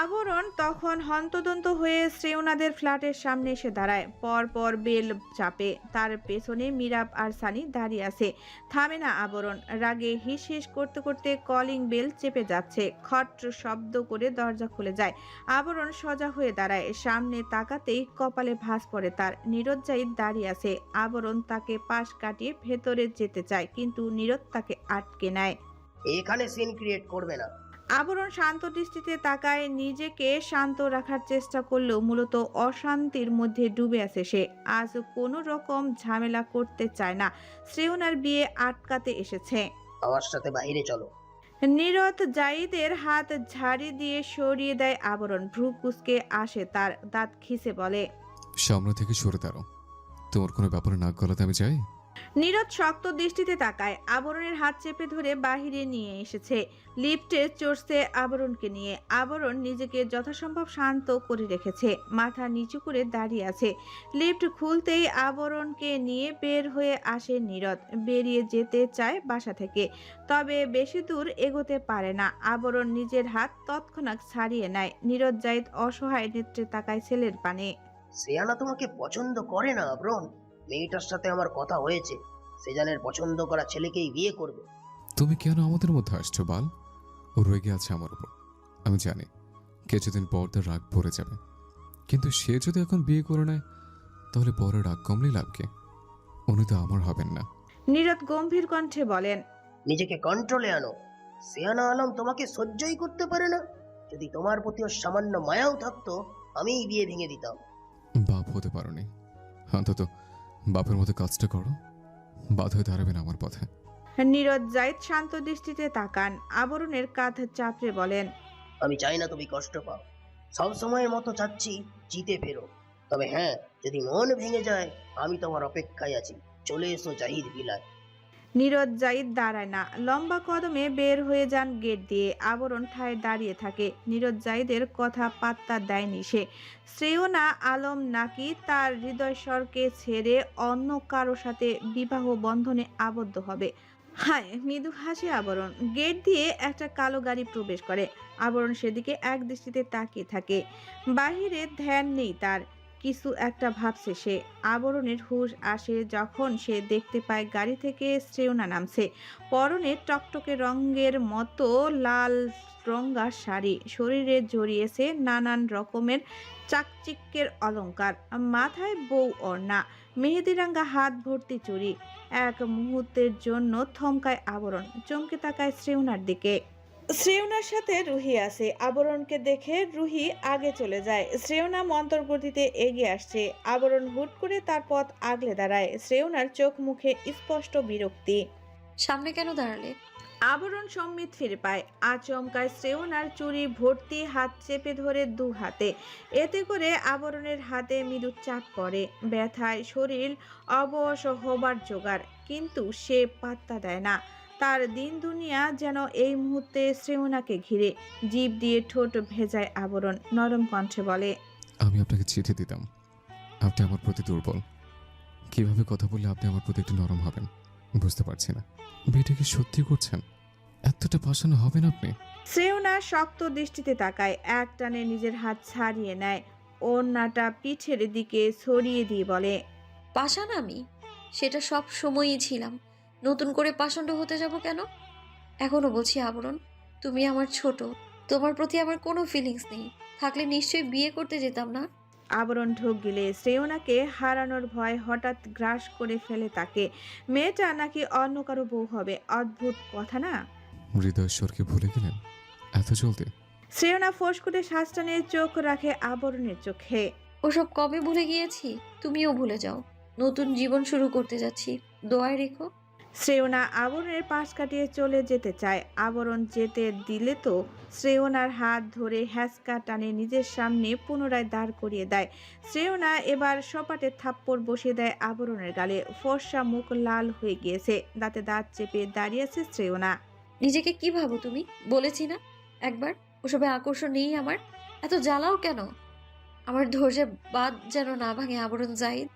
আবরণ তখন হন্তদন্ত হয়ে শ্রেয়নাদের ফ্ল্যাটের সামনে এসে দাঁড়ায়। পর বেল চাপে, তার পেছনে মীরাব আর সানি দাঁড়িয়ে আছে। থামে না আবরণ, রাগে হিস হিস করতে করতে কলিং বেল চেপে যাচ্ছে। খট শব্দ করে দরজা খুলে যায়। আবরণ সোজা হয়ে দাঁড়ায়, সামনে তাকাতেই কপালে ভাঁজ পড়ে তার। নীরদ জাহিদ দাঁড়িয়ে আছে। আবরণ তাকে পাশ কাটিয়ে ভেতরে যেতে চায়, কিন্তু নীরদ তাকে আটকে নেয়। এখানে সিন ক্রিয়েট করবে না। আবরণ শান্ত দৃষ্টিতে তাকায়, নিজেকে শান্ত রাখার চেষ্টা করলেও মূলত অশান্তির মধ্যে ডুবে আছে সে। আজ কোনো রকম ঝামেলা করতে চায় না, শ্রেয়নার বিয়ে আটকাতে এসেছে। আমার সাথে বাইরে চলো। নীরদ জাহিদের হাত ঝাড়ি দিয়ে সরিয়ে দেয় আবরণ। ভ্রু কুঁচকে আসে তার, দাঁত খিসে বলে, সামনে থেকে সরে দাঁড়ো। তোমার কোনো ব্যাপারে নাক গলাতে আমি চাই? নীরদ শক্ত দৃষ্টিতে তাকায়। আবরণের হাত চেপে ধরে বাহিরে নিয়ে এসেছে। লিফটে চড়ছে আবরণকে নিয়ে। আবরণ নিজেকে যথাসম্ভব শান্ত করে রেখেছে, মাথা নিচু করে দাঁড়িয়ে আছে। লিফট খুলতেই আবরণকে নিয়ে বের হয়ে আসে নীরদ। বেরিয়ে যেতে চায় বাসা থেকে, তবে বেশি দূর এগোতে পারে না। আবরণ নিজের হাত তৎক্ষণাৎ ছাড়িয়ে নেয়। নীরদ জাহিদ অসহায় নেত্রে তাকায় ছেলের পানে। শ্রেয়ানা তোমাকে পছন্দ করে না আবরণ। মেয়েটার সাথে আমার কথা হয়েছে, সেজানের পছন্দ করা ছেলেকেই বিয়ে করবে। তুমি কেন আমাদের মধ্যে আসছো বাল? ও রেগে আছে আমার উপর, আমি জানি। কিছুদিন পর তার রাগ ভরে যাবে, কিন্তু সে যদি এখন বিয়ে করে নেয় তাহলে পরে রাগ কমলেই লাভ কি? উনি তো আমার হবেন না। নীরদ গম্ভীর কণ্ঠে বলেন, নিজেকে কন্ট্রোলে আনো। শ্রেয়ানা আলম তোমাকে সহ্যই করতে পারে না। যদি তোমার প্রতি ওর সামান্য মায়াও থাকতো, আমিই বিয়ে ভেঙে দিতাম। বাপ হতে পারোনি, অন্তত বাপের মতো কাজটা করো। বাধা হয়ে দাঁড়াবে না আমার পথে। নীরদ জাহিদ শান্ত দৃষ্টিতে তাকান। আবরণের কাঁধ চাপড়ে বলেন, আমি চাই না তুমি কষ্ট পাও। সব সময়ের মতো চাচ্ছি জিতে ফেরো। তবে হ্যাঁ, যদি মন ভেঙে যায়, আমি তোমার অপেক্ষায় আছি। চলে এসো জাহিদ ভিলায়। নীরদ জাহিদ দাঁড়ায় না, লম্বা কদমে বের হয়ে যান গেট দিয়ে। আবরণ ঠায় দাঁড়িয়ে থাকে। নীরদ জাহিদের কথা পাত্তা দেয়নি সে। শ্রেয়না আলম নাকি তার হৃদয়স্বরকে ছেড়ে অন্য কারো সাথে বিবাহ বন্ধনে আবদ্ধ হবে। হায়, মৃদু হাসে আবরণ। গেট দিয়ে একটা কালো গাড়ি প্রবেশ করে। আবরণ সেদিকে এক দৃষ্টিতে তাকিয়ে থাকে। বাহিরে ধ্যান নেই তার, কিছু একটা ভাবছে সে। আবরণের হুঁশ আসে যখন সে দেখতে পায় গাড়ি থেকে শ্রেয়না নামছে। পরনে টকটকে রঙের মতো লাল রঙা শাড়ি, শরীরে জড়িয়েছে নানান রকমের চাকচিক্যের অলংকার, মাথায় বউ ওড়না, মেহেদিরাঙ্গা হাত ভর্তি চুড়ি। এক মুহূর্তের জন্য থমকায় আবরণ, চমকে তাকায় শ্রেয়নার দিকে। শ্রেয়নার সাথে রুহি আছে। আবরণকে দেখে রুহি আগে চলে যায়। শ্রেয়না মন্তর গতিতে এগিয়ে আসছে। আবরণ হুট করে তার পথ আগলে দাঁড়ায়। শ্রেয়নার চোখ মুখে স্পষ্ট বিরক্তি। সামনে কেন দাঁড়ালে? আবরণ সম্মিত ফিরে পায়। আচমকায় শ্রেয়নার চুড়ি ভর্তি হাত চেপে ধরে দু হাতে। এতে করে আবরণের হাতে মৃদু চাপ পড়ে। ব্যথায় শরীর অবশ হবার জোগাড়, কিন্তু সে পাত্তা দেয় না। তার দিন দুনিয়া যেন এই মুহূর্তে শ্রেয়নাকে ঘিরে। জিভ দিয়ে ঠোঁট ভেজায় আবরণ, নরম কণ্ঠে বলে, আমি আপনাকে চিঠি দিতাম, আপনি আমার প্রতি দুর্বল। কিভাবে কথা বললে আপনি আমার প্রতি একটু নরম হবেন বুঝতে পারছি না। বিয়েটা কি সত্যি করছেন? এতটা পাষাণ হবেন আপনি? শ্রেয়না শক্ত দৃষ্টিতে তাকায়, এক টানে নিজের হাত ছাড়িয়ে নেয়। ওড়নাটা পিঠের দিকে ছড়িয়ে দিয়ে বলে, পাষাণ আমি? সেটা সব সময়ই ছিলাম। নতুন করে পাষণ্ড হতে যাব কেন? এখনো বলছি আবরণ, তুমি আমার ছোট, তোমার প্রতি আমার কোনো ফিলিংস নেই। থাকলে নিশ্চয়ই বিয়ে করতে যেতাম না। আবরণ ঢোক গিলে শ্রেয়নাকে হারানোর ভয় হঠাৎ গ্রাস করে ফেলে তাকে। মেয়েটা নাকি অন্য কারো বউ হবে, অদ্ভুত কথা না? হৃদয়েশ্বরকে ভুলে গেলেন এত জলদি? শ্রেয়না ফোঁস করে শ্বাস টানে চোখ রাখে আবরণের চোখে। ওসব কবে ভুলে গিয়েছি, তুমিও ভুলে যাও। নতুন জীবন শুরু করতে যাচ্ছি, দোয়ায় রেখো। শ্রেয়না আবরণের পাশ কাটিয়ে চলে যেতে চায়। আবরণ যেতে দিলে তো শ্রেয়নার হাত ধরে হ্যাঁচকা টানে নিজের সামনে পুনরায় দাঁড় করিয়ে দেয়। শ্রেয়না এবার সপাটে থাপ্পড় বসিয়ে দেয় আবরণের গালে। ফর্সা মুখ লাল হয়ে গিয়েছে, দাঁতে দাঁত চেপে দাঁড়িয়ে আছে শ্রেয়না। নিজেকে কি ভাবো তুমি? বলেছি না একবার, ওসবে আকর্ষণ নেই আমার। এত জ্বালাও কেন? আমার ধৈর্যের বাদ যেন না ভাঙে আবরণ জাহিদ।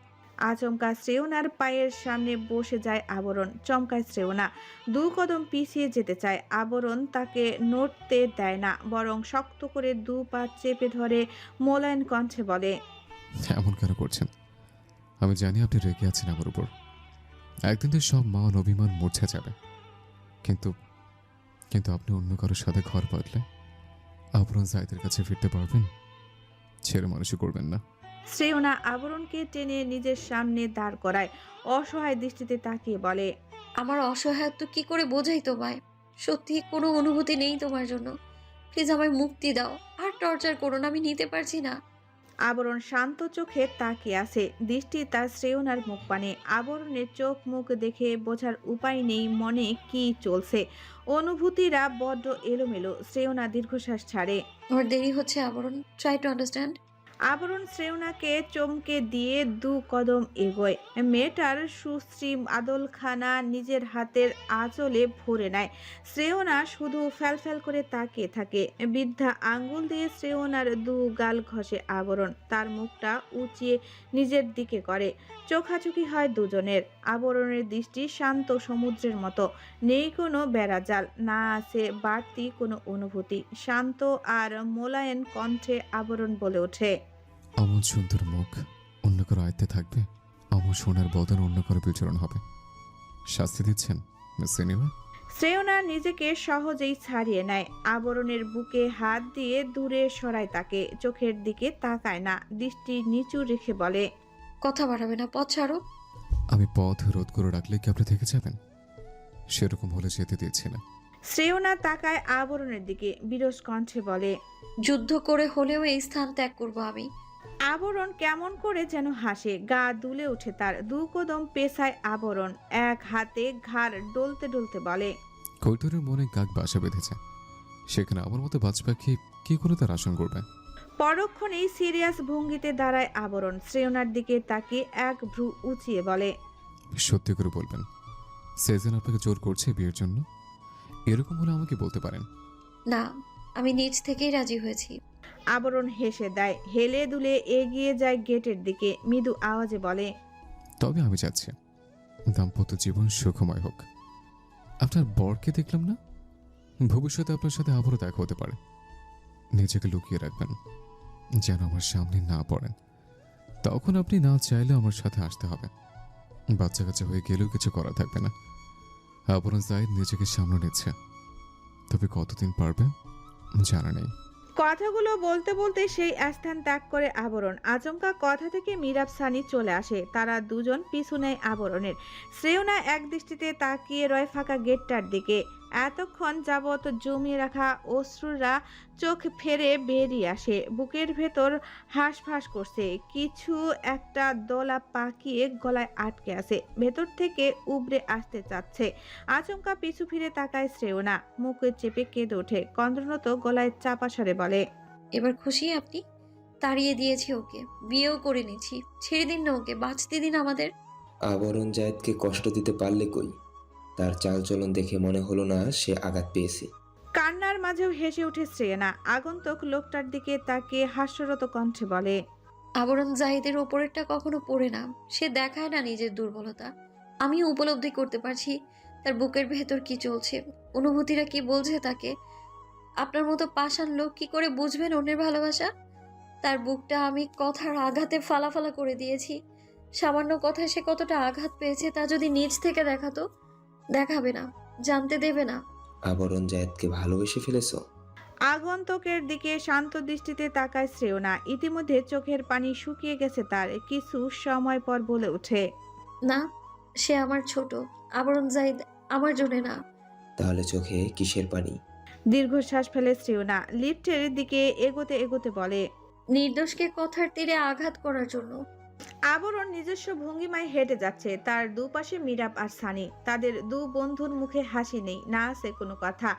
আচমকা শ্রেয়নার পায়ের সামনে বসে যায় আবরণ। চমকায় শ্রেয়না, 2 কদম পিছিয়ে যেতে চায়। আবরণ তাকে নড়তে দেয় না, বরং শক্ত করে 2 পা চেপে ধরে মোলায়েম কণ্ঠে বলে, এমন কেন করছেন? আমি জানি আপনি রেগে আছেন আমার উপর। একদিন তো সব মান অভিমান মূর্ছা যাবে, কিন্তু কিন্তু আপনি অন্য কারোর সাথে ঘর বদলে আবরণ জাহিদের কাছে ফিরতে পারবেন? ছেড়ে মানুষই করবেন না। শ্রেয়না আবরণকে টেনে নিজের সামনে দাঁড় করায়। অসহায় দৃষ্টিতে তাকিয়ে বলে, আমার অসহায়ত্ব কি করে বোঝাই তোমায়? সত্যি কোনো অনুভূতি নেই তোমার জন্য। প্লিজ আমায় মুক্তি দাও, আর টর্চার করো না, আমি নিতে পারছি না। আবরণ শান্ত চোখে তাকিয়ে আছে, দৃষ্টি তার শ্রেয়নার মুখ পানে। আবরণের চোখ মুখ দেখে বোঝার উপায় নেই মনে কি চলছে। অনুভূতিরা বড্ড এলোমেলো। শ্রেয়না দীর্ঘশ্বাস ছাড়ে। আমার দেরি হচ্ছে আবরণ, ট্রাই টু আন্ডারস্ট্যান্ড। আবরণ শ্রেয়নাকে চমকে দিয়ে 2 কদম এগোয়। মেয়েটার সুশ্রী আদলখানা নিজের হাতের আঁচলে ভরে নেয়। শ্রেয়না শুধু ফ্যালফ্যাল করে তাকিয়ে থাকে। বৃদ্ধা আঙ্গুল দিয়ে শ্রেয়নার 2 গাল ঘষে আবরণ। তার মুখটা উঁচিয়ে নিজের দিকে করে। চোখাচোখি হয় দুজনের। আবরণের দৃষ্টি শান্ত সমুদ্রের মতো। নেই কোনো বেড়াজাল, না আছে বাড়তি কোনো অনুভূতি। শান্ত আর মোলায়েম কণ্ঠে আবরণ বলে ওঠে, অমন সুন্দর মুখ অন্য কারো আয়ত্তে থাকবে? অমন সোনার বদন অন্য কারো বিচরণ হবে? শাস্তি দিচ্ছেন মিস সিনিয়র? শ্রেয়না নিজেকে সহজেই ছাড়িয়ে নেয়। আবরণের বুকে হাত দিয়ে দূরে সরায় তাকে। চোখের দিকে তাকায় না, দৃষ্টি নিচু রেখে বলে, কথা বাড়াবে না, পথ ছাড়ো। আমি পথ রোধ করে রাখলে কি আপনি থেকে যাবেন? সেরকম হলে যেতে দিচ্ছি না। শ্রেয়না তাকায় আবরণের দিকে, বিরস কণ্ঠে বলে, যুদ্ধ করে হলেও এই স্থান ত্যাগ করবো আমি। আবরণ কেমন করে যেন হাসে, গা দুলে ওঠে তার। 2 কদম পেছায় আবরণ, এক হাতে ঘাড় ডলতে ডলতে বলে, কৈতরের মনে কাক বাসা বেঁধেছে, সেখানে আমার মতো বাজ পাখি কি করে তার আসন করবে? পরক্ষণেই সিরিয়াস ভঙ্গিতে দাঁড়ায় আবরণ। শ্রেয়নার দিকে তাকিয়ে এক ভ্রু উঁচিয়ে বলে, সত্যি করে বলবেন, সেজন আপনাকে জোর করছে বিয়ের জন্য? এরকম হলে আমাকে বলতে পারেন। না, আমি নিজ থেকেই রাজি হয়েছি। আবরণ হেসে দেয়, হেলে দুলে এগিয়ে যায় গেটের দিকে। মৃদু আওয়াজে বলে, তবে আমি চাচ্ছি দাম্পত্য জীবন সুখময় হোক। আপনার বরকে দেখলাম না, ভবিষ্যতে আপনার সাথে আবারও দেখা হতে পারে। নিজেকে লুকিয়ে রাখবেন যেন আমার সামনে না পড়েন। তখন আপনি না চাইলেও আমার সাথে আসতে হবে। বাচ্চা কাচ্চা হয়ে গেলেও কিছু করা থাকবে না। আবরণ জাহিদ নিজেকে সামনে নিচ্ছে, তবে কতদিন পারবে জানা নেই। কথাগুলো বলতে বলতে সেই স্থান ত্যাগ করে আবরণ। আচমকা কথা থেকে মিরাব সানি চলে আসে। তারা দুজন পিছু নেয় আবরণের। শ্রেয়না এক দৃষ্টিতে তাকিয়ে রয় ফাঁকা গেটটার দিকে। এতক্ষণ যাবৎ জমিয়ে রাখা অশ্রুরা চোখ ফেরে বেরিয়ে আসে। বুকের ভেতর হাঁসফাঁস করছে, কিছু একটা দলা পাকিয়ে গলায় আটকে আছে, ভেতর থেকে উবড়ে আসতে চাচ্ছে। আচমকা পিছু ফিরে তাকায় শ্রেয়না, মুখে চেপে কেঁদে ওঠে। কন্দ্রনত গলায় চাপা স্বরে বলে, এবার খুশি আপনি? তাড়িয়ে দিয়েছি ওকে, বিয়েও করে নিয়েছি। ছেড়ে দিন না ওকে, বাঁচতে দিন আমাদের। আবরণ জায়েদকে কষ্ট দিতে পারলে কই? তার চালচলন দেখে মনে হলো না সে আঘাত পেয়েছে। কান্নার মাঝেও হেসে উঠে শ্রেয়না। আগন্তুক লোকটার দিকে তাকিয়ে হাস্যরত কণ্ঠে বলে, আবরণ জাহিদের ওপরেরটা কখনো পড়ে না, সে দেখায় না নিজের দুর্বলতা। আমি উপলব্ধি করতে পারছি তার বুকের ভেতর কি চলছে, অনুভূতিরা কি বলছে তাকে। আপনার মতো পাষাণ লোক কি করে বুঝবেন অন্যের ভালোবাসা? তার বুকটা আমি কথার আঘাতে ফালাফালা করে দিয়েছি। সামান্য কথায় সে কতটা আঘাত পেয়েছে তা যদি নিজ থেকে দেখাতো। দেখাবে না, জানতে দেবে না। আবরণ জায়েদকে ভালোবেসে ফেলেছো? আগন্তুকের দিকে শান্ত দৃষ্টিতে তাকায় শ্রেয়না। ইতিমধ্যে চোখের পানি শুকিয়ে গেছে তার। কিছু সময় পর বলে ওঠে, না, সে আমার ছোট। আবরণ জাহিদ আমার জন্য না। তাহলে চোখে কিসের পানি? দীর্ঘশ্বাস ফেলে শ্রেয়না। লিফটের দিকে এগোতে এগোতে বলে, নির্দোষকে কথার তীরে আঘাত করার জন্য। আবরণ নিজস্ব ভঙ্গিমায় হেঁটে যাচ্ছে। তার দুপাশে মিরাব আর সানি। তাদের দু বন্ধুর মুখে হাসি নেই, না আছে কোনো কথা।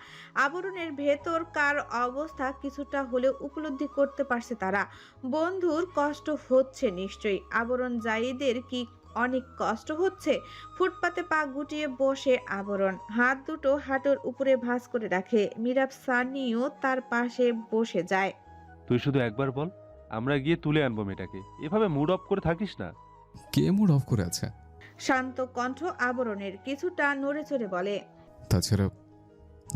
আবরণের ভেতর কার অবস্থা কিছুটা হলেও উপলব্ধি করতে পারছে তারা। বন্ধুর কষ্ট হচ্ছে নিশ্চয়ই। আবরণ জাহিদের কি অনেক কষ্ট হচ্ছে? ফুটপাতে পা গুটিয়ে বসে আবরণ, হাত দুটো হাঁটুর উপরে ভাঁজ করে রাখে। মিরাব সানিও তার পাশে বসে যায়। তুই শুধু একবার বল, আমরা গিয়ে তুলে আনবো মেয়েটাকে। এভাবে মুড অফ করে থাকিস না। কে মুড অফ করে আছে? শান্ত কণ্ঠ আবরণের কিছুটা নড়ে চড়ে বলে, তাছাড়া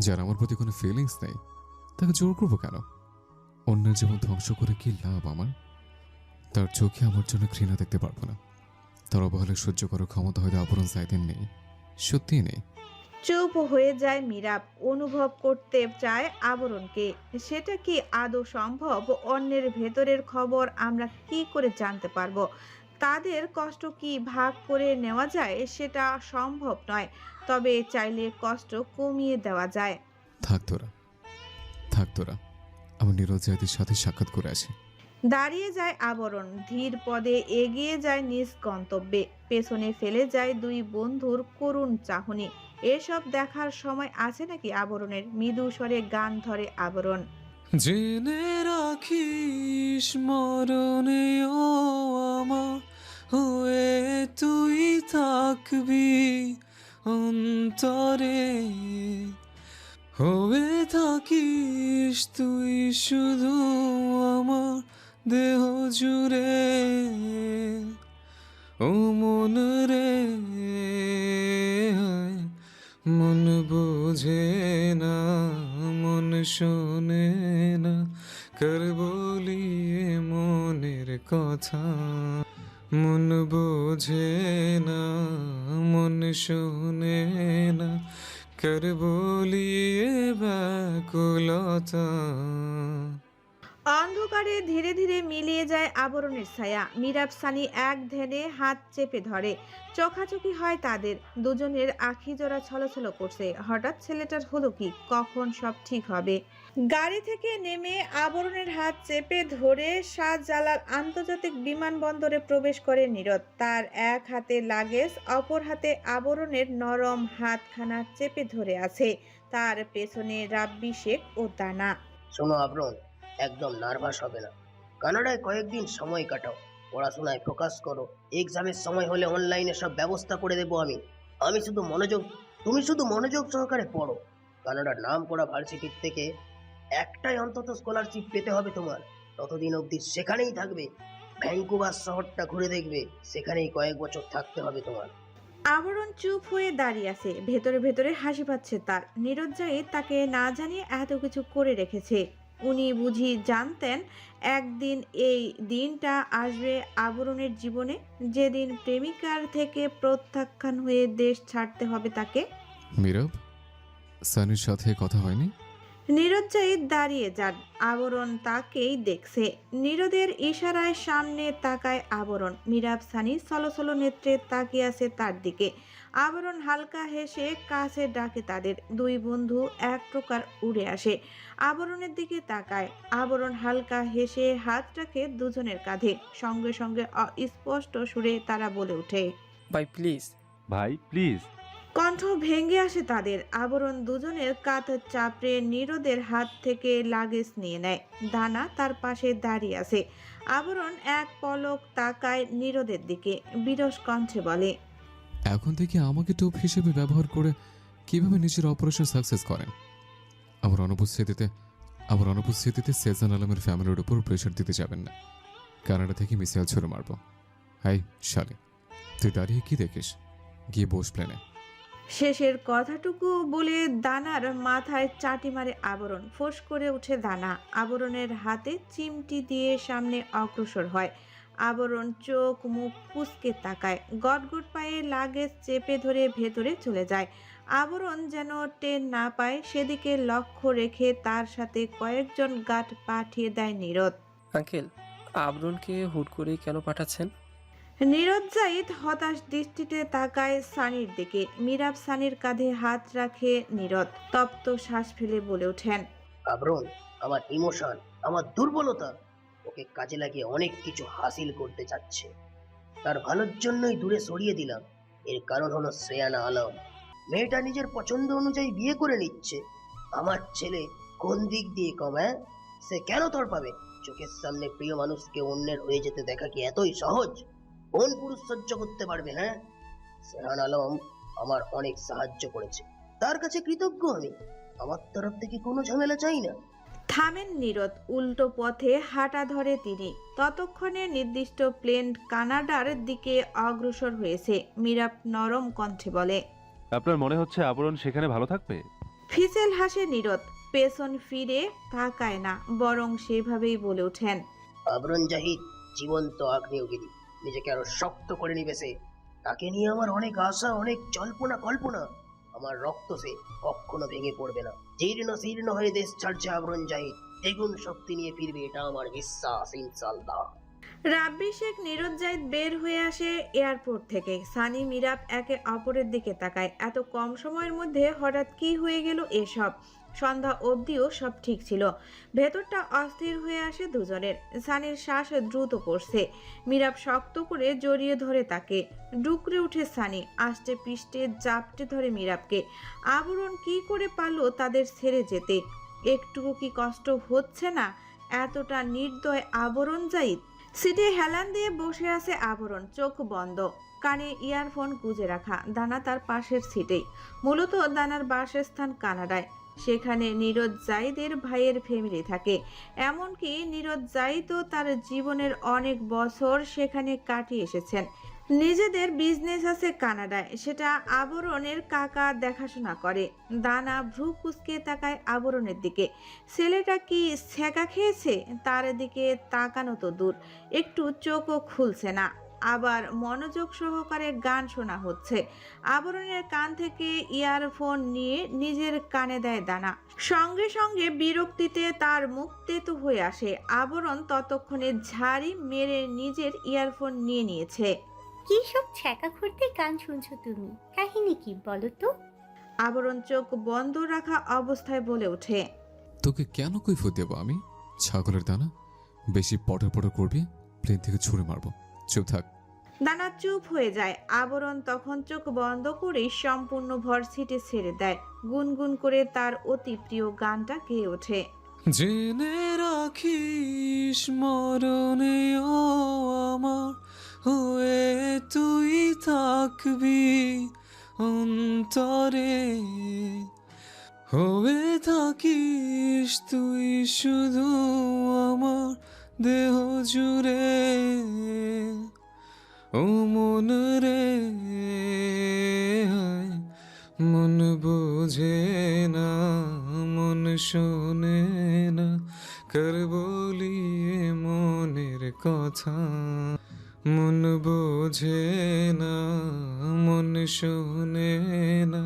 যার আমার প্রতি কোনো ফিলিংস নেই তাকে জোর করবো কেন? অন্যের জীবন ধ্বংস করে কি লাভ আমার? তার চোখে আমার জন্য ঘৃণা দেখতে পারবো না। তার অবহেলা সহ্য করার ক্ষমতা হয়তো আবরণ জাহিদের নেই, সত্যিই নেই। চুপ হয়ে যায় মিরাব। অনুভব করতে চায় আবরণকে। সেটা কি আদৌ সম্ভব? অন্যের ভেতরের খবর আমরা কি করে জানতে পারবো? তাদের কষ্ট কি ভাগ করে নেওয়া যায়? সেটা সম্ভব নয়। তবে চাইলে কষ্ট কমিয়ে দেওয়া যায়। থাক তোরা, আমার নীরজ জাহিদের সাথে সাক্ষাৎ করে আসে। দাঁড়িয়ে যায় আবরণ। ধীর পদে এগিয়ে যায় নিজ গন্তব্যে। পেছনে ফেলে যায় দুই বন্ধুর করুণ চাহনি। এসব দেখার সময় আছে নাকি আবরণের? মৃদু স্বরে গান ধরে আবরণ। জেনে রাখিস মরণেও আমার হয়ে তুই থাকবি অন্তরে, হয়ে থাকিস তুই শুধু আমার দেহ জুড়ে। ও মন রে, মন বোঝে না, মন শোনে না, কার বলিয়ে মনের কথা। মন বোঝে না, মন শোনে না, কার বলিয়ে ব্যাকুলতা। অন্ধকারে ধীরে ধীরে মিলিয়ে যায় আবরণের ছায়া। মিরাব সানি এক ধ্যানে হাত চেপে ধরে। চোখাচোখি হয় তাদের। দুজনের আখি জোড়া ছলছল করছে। হঠাৎ ছেলেটার হলো কি? কখন সব ঠিক হবে? গাড়ি থেকে নেমে আবরণের হাত চেপে ধরে শাহজালাল আন্তর্জাতিক বিমানবন্দরে প্রবেশ করে নীরদ। তার এক হাতে লাগেজ, অপর হাতে আবরণের নরম হাতখানা চেপে ধরে আছে। তার পেছনে রাব্বি শেখ ও দানা। শোনো আবরণ, একদম নার্ভাস হবে না। কানাডায় কয়েকদিন সময় কাটাও, পড়াশোনায় ফোকাস করো। এক্সামের সময় হলে অনলাইনে সব ব্যবস্থা করে দেবো তুমি শুধু মনোযোগ সহকারে পড়ো। কানাডার নাম করা ভার্সিটির থেকে একটাই অন্তত স্কলারশিপ পেতে হবে তোমার। ততদিন অবধি সেখানেই থাকবে। ভ্যাঙ্কুভার শহরটা ঘুরে দেখবে, সেখানেই কয়েক বছর থাকতে হবে তোমার। আবরণ চুপ হয়ে দাঁড়িয়ে আছে। ভেতরে ভেতরে হাসি পাচ্ছে তার। নীরজ জাহিদ তাকে না জানিয়ে এত কিছু করে রেখেছে। উনি বুঝি জানতেন একদিন এই দিনটা আসবে আবরণের জীবনে, যেদিন প্রেমিকার থেকে প্রত্যাখ্যান হয়ে দেশ ছাড়তে হবে তাকে। মিরাব, সানির সাথে কথা হয়নি? নীরজ জাহিদ দাঁড়িয়ে যান। আবরণ তাকেই দেখছে। নীরদের ইশারায় সামনে তাকায় আবরণ। মিরাব সানি ছলছল নেত্রে তাকিয়ে আছে তার দিকে। আবরণ হালকা হেসে কাছে ডাকে তাদের। দুই বন্ধু এক প্রকার উড়ে আসে। আবরণের দিকে তাকায়। আবরণ হালকা হেসে হাত রাখে দুজনের কাঁধে। সঙ্গে সঙ্গে অস্পষ্ট সুরে তারা বলে ওঠে, ভাই প্লিজ। ভাই প্লিজ। কণ্ঠ ভেঙে আসে তাদের। আবরণ দুজনের কাঁধ চাপড়ে নীরদের হাত থেকে লাগেজ নিয়ে নেয়। দানা তার পাশে দাঁড়িয়ে আছে। আবরণ এক পলক তাকায় নীরদের দিকে। বিরস কণ্ঠে বলে, এখন থেকে আমাকে টোপ হিসেবে ব্যবহার করে কিভাবে নিজের অপারেশন সাকসেস করেন? আমার অনুপস্থিতিতে সেজান আলমের ফ্যামিলির উপর প্রেশার দিতে যাবেন না। কানাডা থেকে মিসাইল ছুড়ে মারবো। হাই শালে, তুই দাঁড়িয়ে কি দেখিস? গিয়ে বস প্লেনে। শেষের কথাটুকু বলে দানার মাথায় চাটি মারে আবরণ। ফোঁস করে উঠে দানা। আবরণের হাতে চিমটি দিয়ে সামনে অগ্রসর হয়। আবরণ চোখ মুখ কুঁচকে তাকায়। গটগট পায়ে লাগেজ চেপে ধরে ভেতরে চলে যায়। আবরণ যেন টের না পায় সেদিকে লক্ষ্য রেখে তার সাথে কয়েকজন গার্ড পাঠিয়ে দেয় নীরদ। আঙ্কেল, আবরণকে হুট করে কেন পাঠাচ্ছেন? নীরদ জাহিদ হতাশ দৃষ্টিতে তাকায় সানির দিকে। মিরাব সানির কাঁধে হাত রাখে। নীরদ তপ্ত শ্বাস ফেলে বলে ওঠেন, আবরণ আমার ইমোশন, আমার দুর্বলতা, ওকে কাজে লাগিয়ে অনেক কিছু হাসিল করতে চাচ্ছে। তার ভালোর জন্যই দূরে সরিয়ে দিলাম। এর কারণ হলো শ্রেয়ানা আলম। মেয়েটা নিজের পছন্দ অনুযায়ী বিয়ে করে নিচ্ছে। আমার ছেলে কোন দিক দিয়ে কম? সে কেন তড়পাবে? চোখের সামনে প্রিয় মানুষকে অন্যের হয়ে যেতে দেখা কি এতই সহজ? কোন পুরুষ সহ্য করতে পারবে? শ্রেয়ানা আলম আমার অনেক সাহায্য করেছে, তার কাছে কৃতজ্ঞ আমি। আমার তরফ থেকে কোনো ঝামেলা চাই না। থামেন নীরদ। উল্টো পথে হাঁটা ধরে তিনি। ততক্ষণে নির্দিষ্ট প্লেন কানাডার দিকে অগ্রসর হয়েছে। মিরাব নরম কণ্ঠে বলে, আপনার মনে হচ্ছে আবরণ সেখানে ভালো থাকবে? ফিসেল হাসে নীরদ। পেছন ফিরে তাকায় না, বরং সেভাবেই বলে ওঠেন, আবরণ জাহিদ জীবন্ত আগ্নেয়গিরি, নিজেকে আরো শক্ত করে নিবে সে। তাকে নিয়ে আমার অনেক আশা, অনেক জল্পনা কল্পনা। আমার রক্ত সে কখনো ভেঙে পড়বে না। জীর্ণ শীর্ণ হয়ে দেশ ছাড়ছে আবরণ জাহিদ, দ্বিগুণ শক্তি নিয়ে ফিরবে, এটা আমার বিশ্বাস ইনশাআল্লাহ। রাব্বি শেখ নীরদ জাহিদ বের হয়ে আসে এয়ারপোর্ট থেকে। সানি মিরাব একে অপরের দিকে তাকায়। এত কম সময়ের মধ্যে হঠাৎ কি হয়ে গেল এসব? সন্ধ্যা অবধিও সব ঠিক ছিল। ভেতরটা অস্থির হয়ে আসে দুজনের। সানির শ্বাস দ্রুত পড়ছে। মিরাব শক্ত করে জড়িয়ে ধরে তাকে। ডুকরে উঠে সানি, আষ্টে পিষ্টে জাপটে ধরে মিরাবকে। আবরণ কি করে পারলো তাদের ছেড়ে যেতে? একটুকু কি কষ্ট হচ্ছে না? এতটা নির্দয় আবরণ জাহিদ। সিটে হেলান দিয়ে বসে আছে আবরণ, চোখ বন্ধ, কানে ইয়ারফোন গুঁজে রাখা। দানা তার পাশের সিটেই। মূলত দানার বাসস্থান কানাডায়। সেখানে নীরদ জাহিদের ভাইয়ের ফ্যামিলি থাকে। এমনকি নীরদ জাহিদও তার জীবনের অনেক বছর সেখানে কাটিয়ে এসেছেন। নিজেদের বিজনেস আছে কানাডায়, সেটা আবরণের কাকা দেখাশোনা করে। দানা ভ্রু কুঁচকে তাকায় আবরণের দিকে। ছেলেটা কি ছ্যাঁকা খেয়েছে? তার দিকে তাকানো তো দূর, একটু চোখও খুলছে না। আবার মনোযোগ সহকারে গান শোনা হচ্ছে। আবরণের কান থেকে ইয়ারফোন নিয়ে নিজের কানে দেয় দানা। সঙ্গে সঙ্গে বিরক্তিতে তার মুখ তেতো হয়ে আসে। আবরণ ততক্ষণে ঝাড়ি মেরে নিজের ইয়ারফোন নিয়ে নিয়েছে। কি সব ছ্যাঁকা করতে গান শুনছো তুমি? কাহিনী কি বলো তো? আবরণ চোখ বন্ধ রাখা অবস্থায় বলে ওঠে, তোকে কেন কৈফিয়ত দেবো আমি? ছাগলের দানা, বেশি পটর পটর করবি, প্লেন থেকে ছুঁড়ে মারবো। চুপ থাক। দানা চুপ হয়ে যায়। আবরণ তখন চোখ বন্ধ করে সম্পূর্ণ ভর সিটে ছেড়ে দেয়। গুনগুন করে তার অতি প্রিয় গানটা গেয়ে ওঠে। জেনে রাখিস মরণেও আমার হয়ে তুই থাকবি অন্তরে, হয়ে থাকিস তুই শুধু আমার দেহ জুড়ে। ও মন রে, মন বোঝে না, মন শোনে না, কর বলিয়ে মনের কথা। মন বোঝে না, মন শোনে না,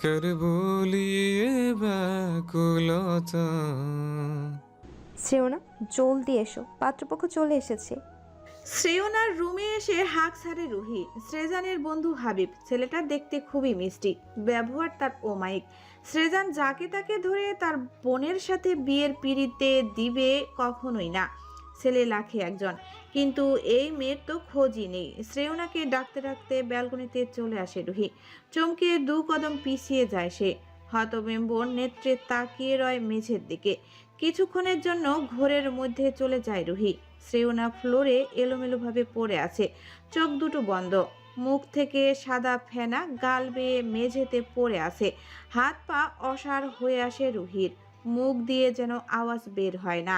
কর বলিয়ে ব্যাকুলতা। শ্রেয়না, জলদি এসো, পাত্রপক্ষ চলে এসেছে। শ্রেয়নার রুমে এসে হাঁক ছাড়ে রুহি। শ্রেজানের বন্ধু হাবিব। ছেলেটা দেখতে খুবই মিষ্টি, ব্যবহার তার অমায়িক। শ্রেজান যাকে তাকে ধরে তার বোনের সাথে বিয়ের পিড়িতে দিবে কখনোই না। ছেলে লাখে একজন, কিন্তু এই মেয়ের তো খোঁজই নেই। শ্রেয়নাকে ডাকতে ডাকতে ব্যালকনিতে চলে আসে রুহি। চমকে দু কদম পিছিয়ে যায় সে। হতবিম্বর নেত্রে তাকিয়ে রয় মেঝের দিকে। কিছুক্ষণের জন্য ঘোরের মধ্যে চলে যায় রুহি। শ্রেয়না ফ্লোরে এলোমেলোভাবে পড়ে আছে, চোখ দুটো বন্ধ। মুখ থেকে সাদা ফেনা গাল বেয়ে মেঝেতে পড়ে আছে। হাত পা অসাড় হয়ে আসে রুহির। মুখ দিয়ে যেন আওয়াজ বের হয় না।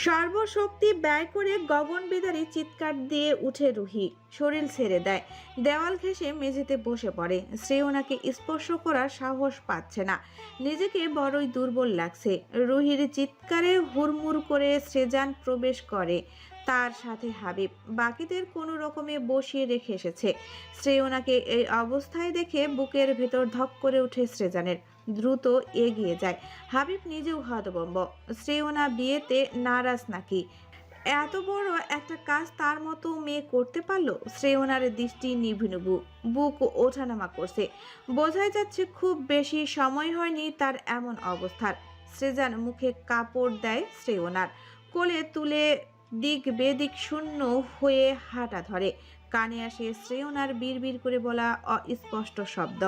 সর্বশক্তি ব্যয় করে গগনবিদারী চিৎকার দিয়ে উঠে রুহি। শরীর ছেড়ে দেয়, দেওয়াল ঘেঁষে মেঝেতে বসে পড়ে। শ্রেয়নাকে স্পর্শ করার সাহস পাচ্ছে না, নিজেকে বড়ই দুর্বল লাগছে। রুহির চিৎকারে হুড়মুড় করে শ্রেজান প্রবেশ করে। তার সাথে হাবিব। বাকিদের কোনো রকমে বসিয়ে রেখে এসেছে। শ্রেয়নাকে এই অবস্থায় দেখে বুকের ভেতর ধক করে উঠে সৃজনের। দ্রুত এগিয়ে যায়। হাবিব নিজেও হতভম্ব। শ্রেয়না বিয়েতে নারাজ নাকি? এত বড় একটা কাজ তার মতো মেয়ে করতে পারলো? শ্রেয়নার দৃষ্টি নিভু, বুক ওঠানামা করছে। বোঝাই যাচ্ছে খুব বেশি সময় হয়নি তার এমন অবস্থার। সৃজন মুখে কাপড় দেয় শ্রেয়নার, কোলে তুলে দিক বেদিক শূন্য হয়ে হাঁটা ধরে। কানে আসে শ্রেয়নার বিড়বিড় করে বলা অস্পষ্ট শব্দ,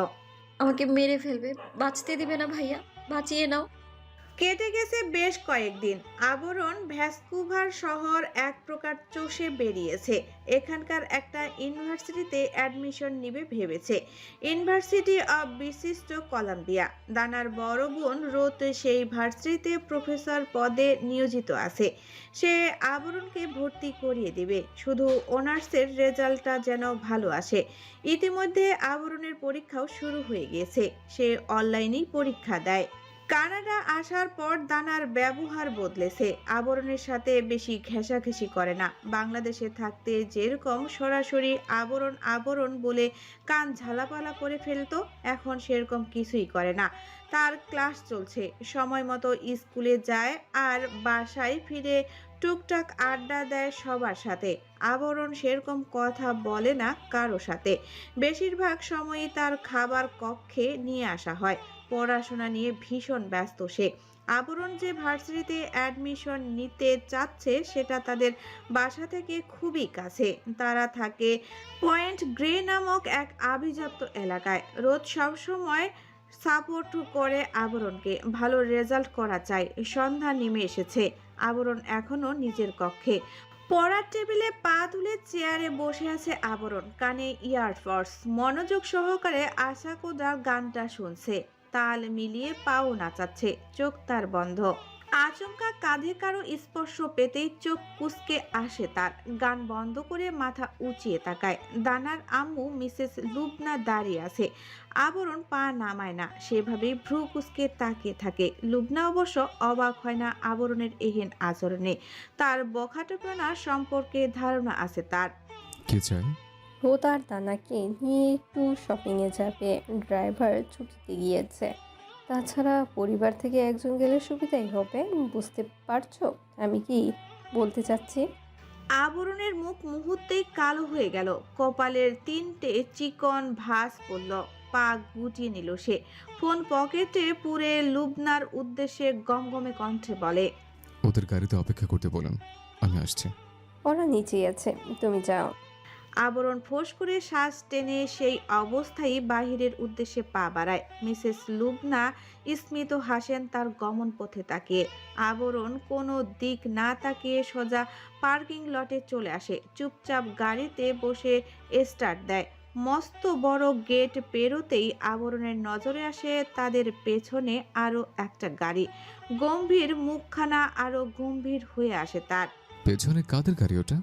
আমাকে মেরে ফেলবে, বাঁচতে দিবে না ভাইয়া, বাঁচিয়ে নাও। কেটে গেছে বেশ কয়েকদিন। আবরণ ভ্যাসকুভার শহর এক প্রকার চষে বেরিয়েছে। এখানকার একটা ইউনিভার্সিটিতে অ্যাডমিশন নিবে ভেবেছে, ইউনিভার্সিটি অব বিশিষ্ট কলাম্বিয়া। দানার বড় বোন রোত সেই ভার্সিটিতে প্রফেসর পদে নিয়োজিত আছে। সে আবরণকে ভর্তি করিয়ে দিবে, শুধু অনার্সের রেজাল্টটা যেন ভালো আসে। ইতিমধ্যে আবরণের পরীক্ষাও শুরু হয়ে গিয়েছে, সে অনলাইনেই পরীক্ষা দেয়। কানাডা আসার পর দানার ব্যবহার বদলেছে। আবরণের সাথে বেশি ঘেঁষাঘেঁষি করে না। বাংলাদেশে থাকতে যেরকম সরাসরি আবরণ আবরণ বলে কান ঝালাপালা করে ফেলতো, এখন সেরকম কিছুই করে না। তার ক্লাস চলছে, সময় মতো স্কুলে যায় আর বাসায় ফিরে টুকটাক আড্ডা দেয় সবার সাথে। আবরণ সেরকম কথা বলে না কারো সাথে। বেশিরভাগ সময়ই তার খাবার কক্ষে নিয়ে আসা হয়। পড়াশোনা নিয়ে ভীষণ ব্যস্ত সে। আবরণ যে ভার্সিটিতে অ্যাডমিশন নিতে চাচ্ছে সেটা তাদের বাসা থেকে খুবই কাছে। তারা থাকে পয়েন্ট গ্রে নামক এক আভিজাত্য এলাকায়। রোজ সবসময় সাপোর্ট করে আবরণকে, ভালো রেজাল্ট করা চাই। সন্ধ্যা নেমে এসেছে। আবরণ এখনো নিজের কক্ষে পড়ার টেবিলে পা তুলে চেয়ারে বসে আছে আবরণ, কানে ইয়ারফোর্স, মনোযোগ সহকারে আশা কোদার গানটা শুনছে। তাল মিলিয়ে পাও নাচাচ্ছে, চোখ তার বন্ধ। আচমকা কাঁধে কারো স্পর্শ পেতেই চোখ কুঁচকে আসে তার। গান বন্ধ করে মাথা উঁচিয়ে তাকায়। দানার আম্মু মিসেস লুবনা দাঁড়িয়ে আছে। আবরণ পা নামায় না, সেভাবেই ভ্রু কুঁচকে তাকিয়ে থাকে। লুবনা অবশ্য অবাক হয় না আবরণের এহেন আচরণে। তার বখাটেপনা সম্পর্কে ধারণা আছে তার। কি চাই? ও তার দানাকে নিয়ে একটু শপিংয়ে যাবে, ড্রাইভার ছুটিতে গিয়েছে। তাছাড়া পরিবার থেকে একজন গেলে সুবিধাই হবে, বুঝতে পারছো আমি কি বলতে চাচ্ছি? আবরণের মুখ মুহূর্তেই কালো হয়ে গেল। কপালের 3টে চিকন ভাঁজ পড়ল। পা গুটিয়ে নিল সে। ফোন পকেটে পুরে লুবনার উদ্দেশ্যে গমগমে কণ্ঠে বলে, ওদের গাড়িতে অপেক্ষা করতে বলেন, আমি আসছি। ওরা নিচেই আছে, তুমি যাও। আবরণ ফোঁস করে শ্বাস টেনে সেই অবস্থায় বাহিরের উদ্দেশ্যে পা বাড়ায়। মিসেস লুবনা স্মিত হাসেন তার গমন পথে তাকিয়ে। আবরণ কোনো দিক না তাকিয়ে সোজা পার্কিং লটে চলে আসে। চুপচাপ গাড়িতে বসে স্টার্ট দেয়। মস্ত বড় গেট পেরোতেই আবরণের নজরে আসে তাদের পেছনে আরো একটা গাড়ি। গম্ভীর মুখখানা আরো গম্ভীর হয়ে আসে তার। পেছনে কাদের গাড়ি ওটা?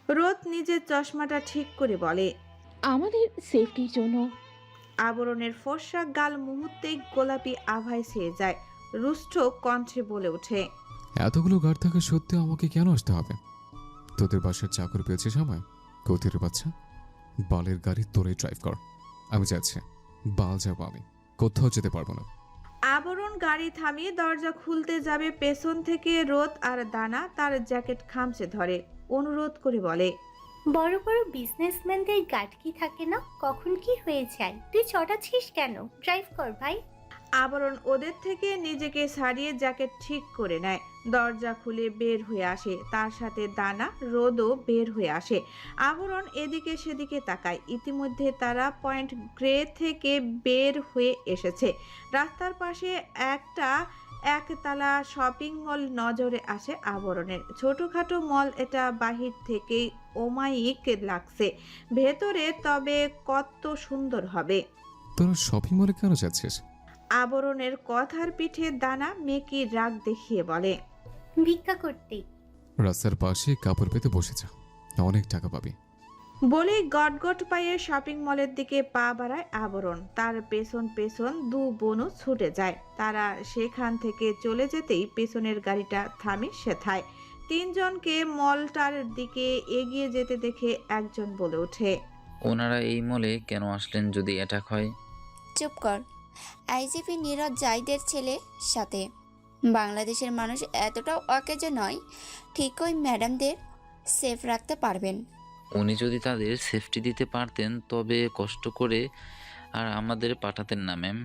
রোদ নিজের চশমাটা ঠিক করে বলে, আমাদের সেফটির জন্য। আবরণের ফর্সা গাল মুহূর্তেই গোলাপি আভায় ছেয়ে যায়। রুষ্ট কণ্ঠে বলে ওঠে, এতগুলো গাড়ি থাকা সত্ত্বেও আমাকে কেন আসতে হবে? তোদের বাসার চাকর পেয়েছে সময়? কৌতির বাচ্চা, বালের গাড়ি তোরাই ড্রাইভ কর, আমি যাচ্ছি। বাল যাবো আমি, কোথাও যেতে পারবো না। আবরণ গাড়ি থামিয়ে দরজা খুলতে যাবে, পেছন থেকে রোদ আর দানা তার জ্যাকেট খামচে ধরে। অনুরোধ করে বলে, বড় বড় বিজনেসম্যানদের গাটকি থাকে না, কখন কি হয়ে যায়? তুই চটাচ্ছিস কেন? ড্রাইভ কর ভাই। আবরণ ওদের থেকে নিজেকে ছাড়িয়ে জ্যাকেট ঠিক করে নেয়। দরজা খুলে বের হয়ে আসে। তার সাথে দানা, রোদও বের হয়ে আসে। আবরণ এদিকে সেদিকে তাকায়। ইতিমধ্যে তারা পয়েন্ট গ্রে থেকে বের হয়ে এসেছে। রাস্তার পাশে একটা একতলা শপিং মল নজরে আসে আবরণের। ছোটখাটো মল এটা, বাহির থেকেই ওমাইক লাগছে, ভেতরে তবে কত সুন্দর হবে। তোরা শপিং মলে কেন যাচ্ছিস? আবরণের কথার পিঠে দানা মেকি রাগ দেখিয়ে বলে, ভিক্ষা করতে। রাস্তার পাশে কাপড় পেতে বসে যা, অনেক টাকা পাবি। বলেই গটগট পায়ে শপিং মলের দিকে পা বাড়ায় আবরণ। তার পেছন পেছন দু বোনও ছুটে যায়। তারা সেখান থেকে চলে যেতেই পেছনের গাড়িটা থামে সেথায়। তিনজনকে মলটার দিকে এগিয়ে যেতে দেখে একজন বলে ওঠে, ওনারা এই মলে কেন আসলেন যদি অ্যাটাক হয়? চুপ কর। আইজিপি নীরজ জাহিদের ছেলে সাথে। বাংলাদেশের মানুষ এতটাও অকেজো নয়, ঠিক ওই ম্যাডামদের সেফ রাখতে পারবেন। উনি যদি তাদের সেফটি দিতে পারতেন তবে কষ্ট করে আর আমাদের পাঠাতেন না ম্যাম।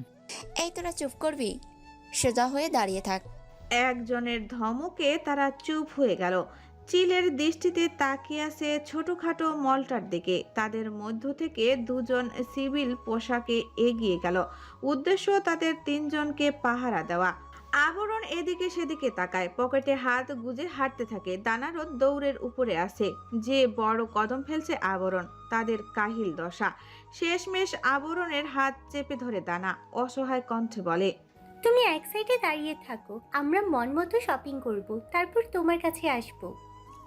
এই তোরা চুপ করবি, সোজা হয়ে দাঁড়িয়ে থাক। একজনের ধমকে তারা চুপ হয়ে গেল। চিলের দৃষ্টিতে তাকিয়ে আছে ছোটখাটো মলটার দিকে। তাদের মধ্য থেকে দুজন সিভিল পোশাকে এগিয়ে গেল। উদ্দেশ্য তাদের তিনজনকে পাহারা দেওয়া। আবরণ এদিকে সেদিকে তাকায়, পকেটে হাত গুজে হাঁটতে থাকে। দানারদ দৌড়ের উপরে আছে। যে বড় কদম ফেলছে আবরণ, তাদের কাহিল দশা। শেষমেশ আবরণের হাত চেপে ধরে দানা অসহায় কণ্ঠে বলে, তুমি এক সাইডে দাঁড়িয়ে থাকো, আমরা মন মতো শপিং করব, তারপর তোমার কাছে আসব।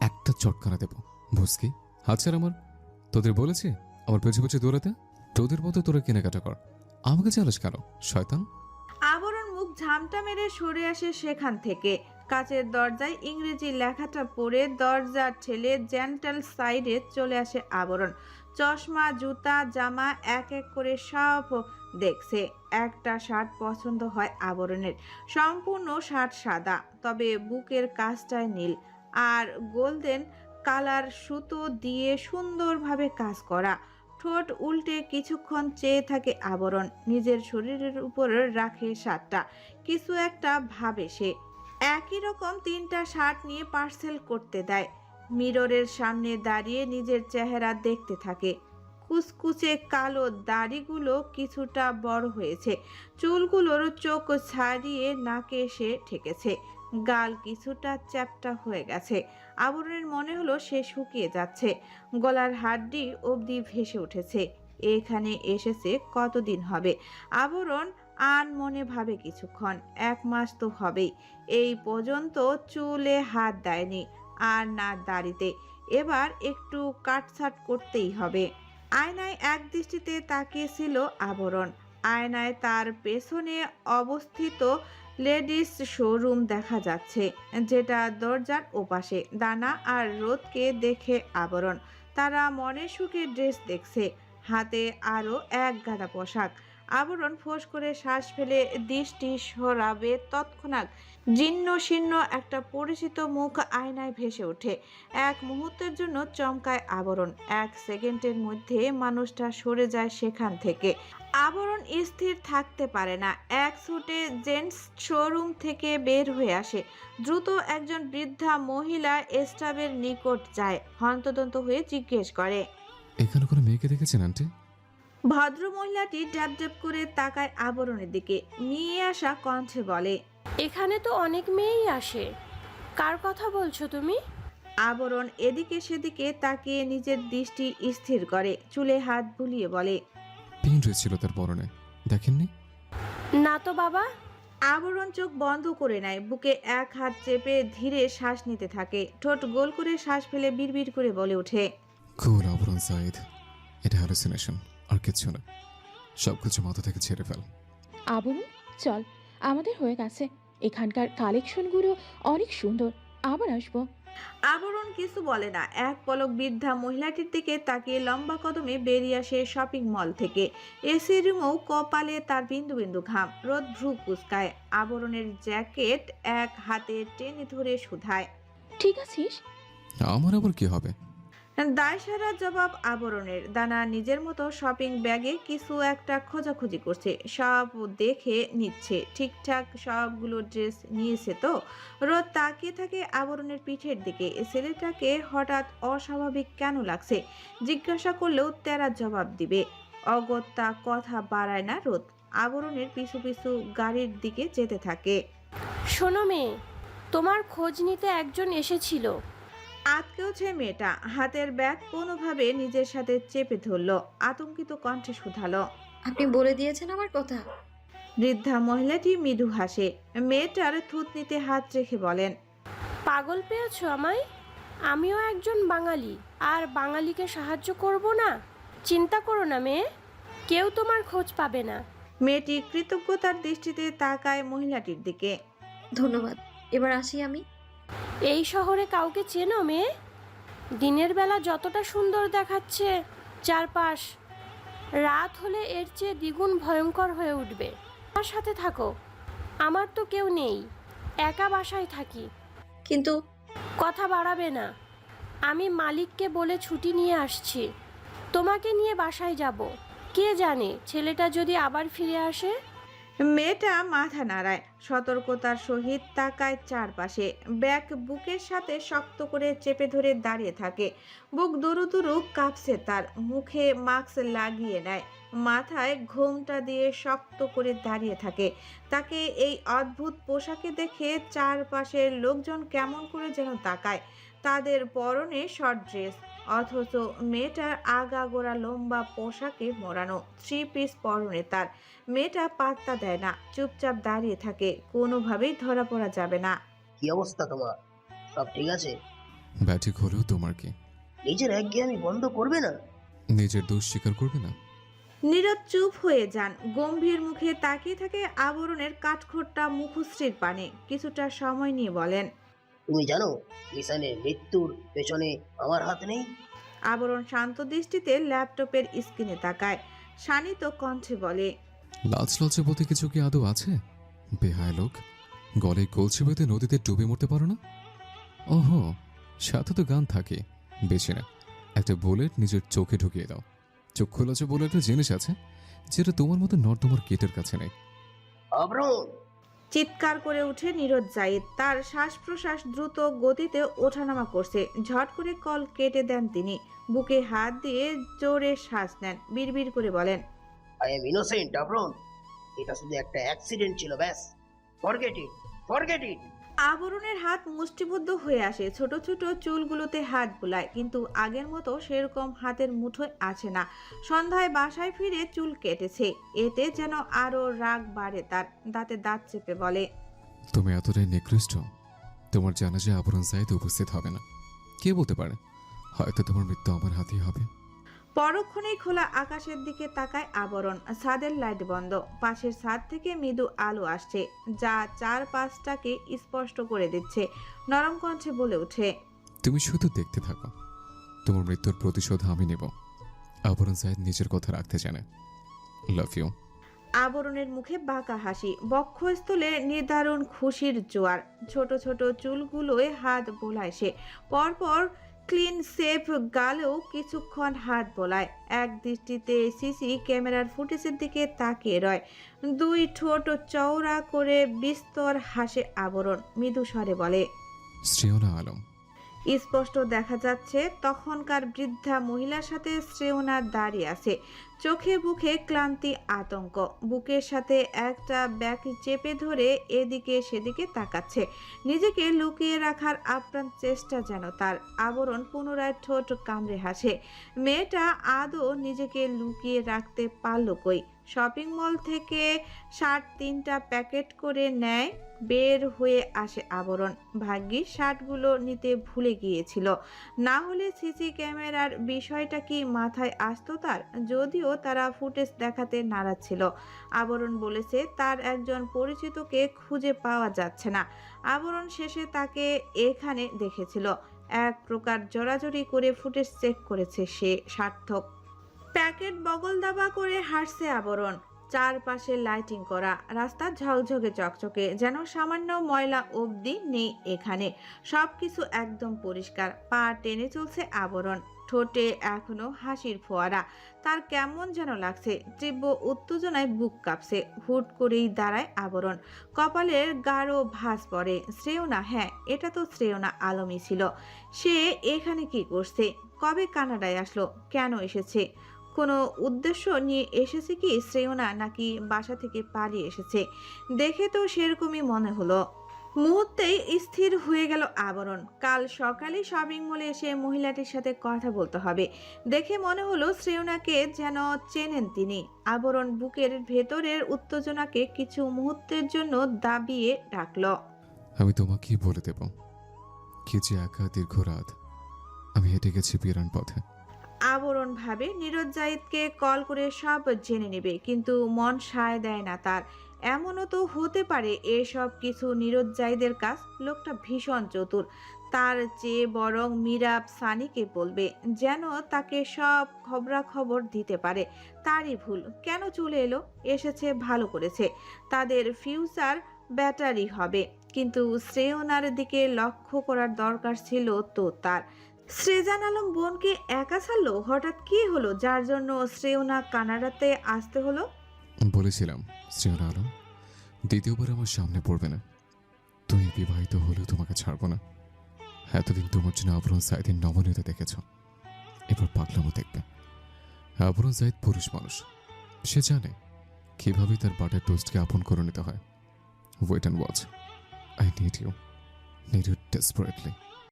একটা চটকানা দেব ভুসকি, হাত ছাড় আমার। তোদের বলেছি আমার পেছু পেছু দৌড়াতে? তোদের মতো তোরা কেনাকাটা কর, আমাকে চালাস কেন শয়তান? আবরণ মুখ ঝামটা মেরে সরে আসে সেখান থেকে। কাচের দরজায় ইংরেজি লেখাটা পড়ে দরজা ঠেলে জেন্টাল সাইডে চলে আসে আবরণ। চশমা, জুতা, জামা এক এক করে সব দেখছে। একটা শার্ট পছন্দ হয় আবরণের। সম্পূর্ণ শার্ট সাদা, তবে বুকের কাজটায় নীল আর গোল্ডেন কালার সুতো দিয়ে সুন্দরভাবে কাজ করা। ঠোঁট উল্টে কিছুক্ষণ চেয়ে থাকে আবরণ। নিজের শরীরের উপর রাখে শার্টটা। কিছু একটা ভাবে সে। একই রকম তিনটা শার্ট নিয়ে পার্সেল করতে দেয়। মিররের সামনে দাঁড়িয়ে নিজের চেহারা দেখতে থাকে। কুচকুচে কালো দাড়িগুলো কিছুটা বড় হয়েছে। চুলগুলোর চোখ ছাড়িয়ে নাকে এসে ঠেকেছে। গাল কিছুটা চ্যাপ্টা হয়ে গেছে। আবরণের মনে হলো সে শুকিয়ে যাচ্ছে। গলার হাড্ডি অবধি ভেসে উঠেছে। এখানে এসেছে কতদিন হবে? আবরণ মনে ভাবে কিছুক্ষণ। 1 মাস তো হবেই। এই পর্যন্ত চুলে হাত দেয়নি, আর না দাড়িতে। এবার একটু কাটছাট করতেই হবে। আয়নায় এক দৃষ্টিতে তাকিয়েছিল আবরণ। আয়নায় তার পেছনে অবস্থিত লেডিস শোরুম দেখা যাচ্ছে, যেটা দরজার ওপাশে। দানা আর রোদকে দেখে আবরণ। তারা মনের সুখে ড্রেস দেখছে, হাতে আরো এক গাদা পোশাক। আবরণ ফোঁস করে শ্বাস ফেলে দৃষ্টি সরাবে। তৎক্ষণাৎ জীর্ণ শীর্ণ একটা পরিচিত মুখ আয়নায় ভেসে ওঠে। এক মুহূর্তের জন্য চমকায় আবরণ। 1 সেকেন্ডের মধ্যে মানুষটা সরে যায় সেখান থেকে। আবরণ স্থির থাকতে পারে না। এক ছুটে জেন্টস শোরুম থেকে বের হয়ে আসে। দ্রুত একজন বৃদ্ধা মহিলা স্টাফের নিকট যায়। হন্তদন্ত হয়ে জিজ্ঞেস করে, এখানে কোনো মেয়েকে দেখেছেন আন্টি? ভদ্র মহিলাটি ড্যাব ড্যাব করে তাকায় আবরণের দিকে। নিয়ে আসা কণ্ঠে বলে, এখানে তো অনেক মেয়েই আসে, কার কথা বলছো তুমি? আবরণ এদিকে সেদিকে তাকিয়ে নিজের দৃষ্টি স্থির করে। চুলে হাত বুলিয়ে বলে, পিন ড্রেস ছিল তার পরনে, দেখেননি? না তো বাবা। আবরণ চোখ বন্ধ করে নেয়। বুকে এক হাত চেপে ধীরে শ্বাস নিতে থাকে। ঠোঁট গোল করে শ্বাস ফেলে বিড়বিড় করে বলে ওঠে, কুল আবরণ জাহিদ, এটা হ্যালুসিনেশন আর কিচ্ছু না। সবকিছু মাথা থেকে ছেড়ে ফেল। আবরণ চল, আমাদের হয়ে গেছে। এখানকার কালেকশনগুলো অনেক সুন্দর, আবার আসবো। আবরণ কিছু বলে না। এক পলক বৃদ্ধা মহিলাটির দিকে তাকিয়ে লম্বা কদমে বেরিয়ে আসে শপিং মল থেকে। এসি রুমেও কপালে তার বিন্দু বিন্দু ঘাম। রোদ ভ্রু কুচকায়। আবরণের জ্যাকেট এক হাতে টেনে ধরে শুধায়, ঠিক আছিস? আমার আবার কি হবে? দায়সারা জবাব আবরণের। দানা নিজের মতো শপিং ব্যাগে কিছু একটা খোঁজাখুঁজি করছে। সব দেখে নিচ্ছে, ঠিকঠাক সবগুলো ড্রেস নিয়েছে তো। রোদ তাকিয়ে থাকে আবরণের পিঠের দিকে। ছেলেটাকে হঠাৎ অস্বাভাবিক কেন লাগছে জিজ্ঞাসা করলেও তেরা জবাব দিবে। অগত্যা কথা বাড়ায় না রোদ। আবরণের পিছু পিছু গাড়ির দিকে যেতে থাকে। শোনো মেয়ে, তোমার খোঁজ নিতে একজন এসেছিল। আটকেওছে মেয়েটা। হাতের ব্যাগ কোনোভাবে নিজের সাথে চেপে ধরলো। আতঙ্কিত কণ্ঠে শুধালো, আপনি বলে দিয়েছেন আমার কথা? বৃদ্ধা মহিলাটি মৃদু হাসে। মেয়েটার থুতনিতে হাত রেখে বলেন, পাগল পেয়েছো আমায়? আমিও একজন বাঙালি, আর বাঙালিকে সাহায্য করব না? চিন্তা করো না মেয়ে, কেউ তোমার খোঁজ পাবে না। মেয়েটি কৃতজ্ঞতার দৃষ্টিতে তাকায় মহিলাটির দিকে। ধন্যবাদ, এবার আসি আমি। এই শহরে কাউকে চেনো মেয়ে? দিনের বেলা যতটা সুন্দর দেখাচ্ছে চারপাশ, রাত হলে এর চেয়ে দ্বিগুণ ভয়ঙ্কর হয়ে উঠবে। আমার সাথে থাকো। আমার তো কেউ নেই, একা বাসায় থাকি। কিন্তু কথা বাড়াবে না। আমি মালিককে বলে ছুটি নিয়ে আসছি। তোমাকে নিয়ে বাসায় যাব। কে জানে ছেলেটা যদি আবার ফিরে আসে। মেয়েটা মাথা নাড়ায়, সতর্কতার সহিত তাকায় চারপাশে। ব্যাগ বুকের সাথে শক্ত করে চেপে ধরে দাঁড়িয়ে থাকে। বুক দুরু দুরু কাঁপছে তার, মুখে মাস্ক লাগিয়ে নেয়, মাথায় ঘোমটা দিয়ে শক্ত করে দাঁড়িয়ে থাকে। তাকে এই অদ্ভুত পোশাকে দেখে চারপাশের লোকজন কেমন করে যেন তাকায়। তাদের পরনে শর্ট ড্রেস, অথচ মেয়েটার আগাগোড়া লম্বা পোশাকে মোড়ানো, 3 পিস পরনে তার। মেয়েটা পাত্তা দেয় না, চুপচাপ দাঁড়িয়ে থাকে, কোনোভাবেই ধরা পড়া যাবে না। কি অবস্থা তোমার? সব ঠিক আছে? ব্যাটিক হলেও তোমার কি? নিজের একঘেয়েমি বন্ধ করবে না? নিজের দোষ স্বীকার করবে না? নীরদ চুপ হয়ে যান, গম্ভীর মুখে তাকিয়ে থাকে আবরণের কাঠখোট্টা মুখশ্রীর পানে। কিছুটা সময় নিয়ে বলেন, তুমি জানো মিশনের মৃত্যুর পেছনে আমার হাত নেই? আবরণ শান্ত দৃষ্টিতে ল্যাপটপের স্ক্রিনে তাকায়, শানিত কণ্ঠে বলে, লাজ লজ্জা বলতে কিছু কি আদৌ আছে? বেহায় লোক, গলায় কলসি বেঁধে নদীতে ডুবে মরতে পারো না? ওহো, সাথে তো গান থাকে, বেছে না একটা বুলেট নিজের চোখে ঢুকিয়ে দাও। চোখ খোলাছে বলে একটা জিনিস আছে যেটা তোমার মতো নর্দমার গেটের কাছে নেই। আবরণ! চিৎকার করে উঠে নীরজ জাহিদ। তার শ্বাস প্রশ্বাস দ্রুত গতিতে ওঠানামা করছে। ঝট করে কল কেটে দেন তিনি, বুকে হাত দিয়ে জোরে শ্বাস নেন, বিড়বিড় করে বলেন, আই এম ইনোসেন্ট আবরণ। এটা শুধু একটা অ্যাক্সিডেন্ট ছিল, ব্যাস। Forget it, forget it. আবরণের হাত মুষ্টিবদ্ধ হয়ে আসে, ছোট ছোট চুলগুলোতে হাত বুলায়, কিন্তু আগের মতো সেরকম হাতের মুঠোয় আছে না। সন্ধ্যায় বাসায় ফিরে চুল কেটেছে, এতে যেন আরো রাগ বাড়ে তার। দাঁতে দাঁত চেপে বলে, তুমি এতটাই নিকৃষ্ট, তোমার জানাজা আবরণ জাহিদ উপস্থিত হবে না। কে বলতে পারে, হয়তো তোমার মৃত্যু আমার হাতেই হবে। পরক্ষণেই খোলা আকাশের দিকে তাকায় আবরণ। ছাদের লাইট বন্ধ, পাশের ছাদ থেকে মৃদু আলো আসছে, যা চারপাশটাকে স্পষ্ট করে দিচ্ছে। নরম কণ্ঠে বলে ওঠে, তুমি শুধু দেখতে থাকো, তোমার মৃত্যুর প্রতিশোধ আমি নেব। আবরণ জাহিদ নিজের কথা রাখতে জানে। Love you. আবরণের মুখে বাঁকা হাসি, বক্ষস্থলে নিদারুণ খুশির জোয়ার। ছোট ছোট চুলগুলোয় হাত বোলায় সে, পরপর ক্লিন সেফ গালেও কিছুক্ষণ হাত বোলায়। এক দৃষ্টিতে সিসি ক্যামেরার ফুটেজের দিকে তাকিয়ে রয়। 2 ঠোঁট চওড়া করে বিস্তর হাসে আবরণ, মৃদু স্বরে বলে, শ্রেয়না আলম। স্পষ্ট দেখা যাচ্ছে তখনকার বৃদ্ধা মহিলার সাথে শ্রেয়না দাঁড়িয়ে আছে, চোখে বুকে ক্লান্তি, আতঙ্ক। বুকের সাথে একটা ব্যাগ চেপে ধরে এদিকে সেদিকে তাকাচ্ছে, নিজেকে লুকিয়ে রাখার আপ্রাণ চেষ্টা যেন তার। আবরণ পুনরায় ঠোঁট কামড়ে হাসে। মেয়েটা আদৌ নিজেকে লুকিয়ে রাখতে পারল কই? শপিং মল থেকে শার্ট 3টা প্যাকেট করে নেয়, বের হয়ে আসে আবরণ। ভাগ্যিস শার্টগুলো নিতে ভুলে গিয়েছিল, না হলে সিসি ক্যামেরার বিষয়টা কি মাথায় আসতো তার? যদিও তারা ফুটেজ দেখাতে নারাজ ছিল। আবরণ বলেছে তার একজন পরিচিতকে খুঁজে পাওয়া যাচ্ছে না। আবরণ শেষে তাকে এখানে দেখেছিল। এক প্রকার জোরাজুরি করে ফুটেজ চেক করেছে সে, সার্থক। প্যাকেট বগল দাবা করে হাসছে আবরণ। চারপাশে লাইটিং করা, রাস্তা ঝকঝকে চকচকে, যেন সামান্য ময়লা অবধি নেই এখানে। সবকিছু একদম পরিষ্কার। পা টেনে চলছে আবরণ, ঠোঁটে এখনো হাসির ফোয়ারা। তার কেমন যেন লাগছে, তীব্র উত্তেজনায় বুক কাঁপছে। হুট করেই দাঁড়ায় আবরণ, কপালের গাঢ় ভাঁজ পড়ে। শ্রেয়না, হ্যাঁ এটা তো শ্রেয়না আলমই ছিল। সে এখানে কি করছে? কবে কানাডায় আসলো? কেন এসেছে? কোনো উদ্দেশ্য নিয়ে এসেছে কি শ্রেয়না, নাকি বাসা থেকে পালিয়ে এসেছে? দেখে তো সেরকমই মনে হলো। মুহূর্তেই স্থির হয়ে গেল আবরণ। কাল সকালে শপিং মলে এসে মহিলাটির সাথে কথা বলতে হবে। দেখে মনে হলো শ্রেয়নাকে যেন চেনেন তিনি। আবরণ বুকের ভেতরের উত্তেজনাকে কিছু মুহূর্তের জন্য দাবিয়ে রাখল। আমি তোমাকেই বলে দেব, কি যে একা দীর্ঘ রাত আমি হেঁটে গেছি বিরান পথে। আবরণ ভাবে নীরজ জাহিদকে কল করে সব জেনে নেবে, কিন্তু মন সায় দেয় না তার। এমনও তো হতে পারে এসব কিছু নীরজ জাহিদের কাজ। লোকটা ভীষণ চতুর, তার চেয়ে বরং মীরাব সানিকে বলবে, যেন তাকে সব খবরাখবর দিতে পারে। তারই ভুল, কেন চলে এলো? এসেছে, ভালো করেছে, তাদের ফিউচার ব্যাটারি হবে। কিন্তু শ্রেয়নার দিকে লক্ষ্য করার দরকার ছিল তো তার। শ্রেজান আলম বোনকে একা ছাড়লো, হঠাৎ কি হলো যার জন্য শ্রেয়না কানাডাতে আসতে হলো? বলেছিলাম শ্রেয়না আলম দ্বিতীয়বার আমার সামনে পড়বে না। তুমি বিবাহিত হলেও তোমাকে ছাড়বো না। এতদিন তোমার জন্য আবরণ জাহিদের নমনীয়তা দেখেছ, এবার পাগলামো দেখবে। আবরণ জাহিদ পুরুষ মানুষ, সে জানে কিভাবে তার বাটার টোস্টকে আপন করে নিতে হয়। Wait and watch. I need you desperately.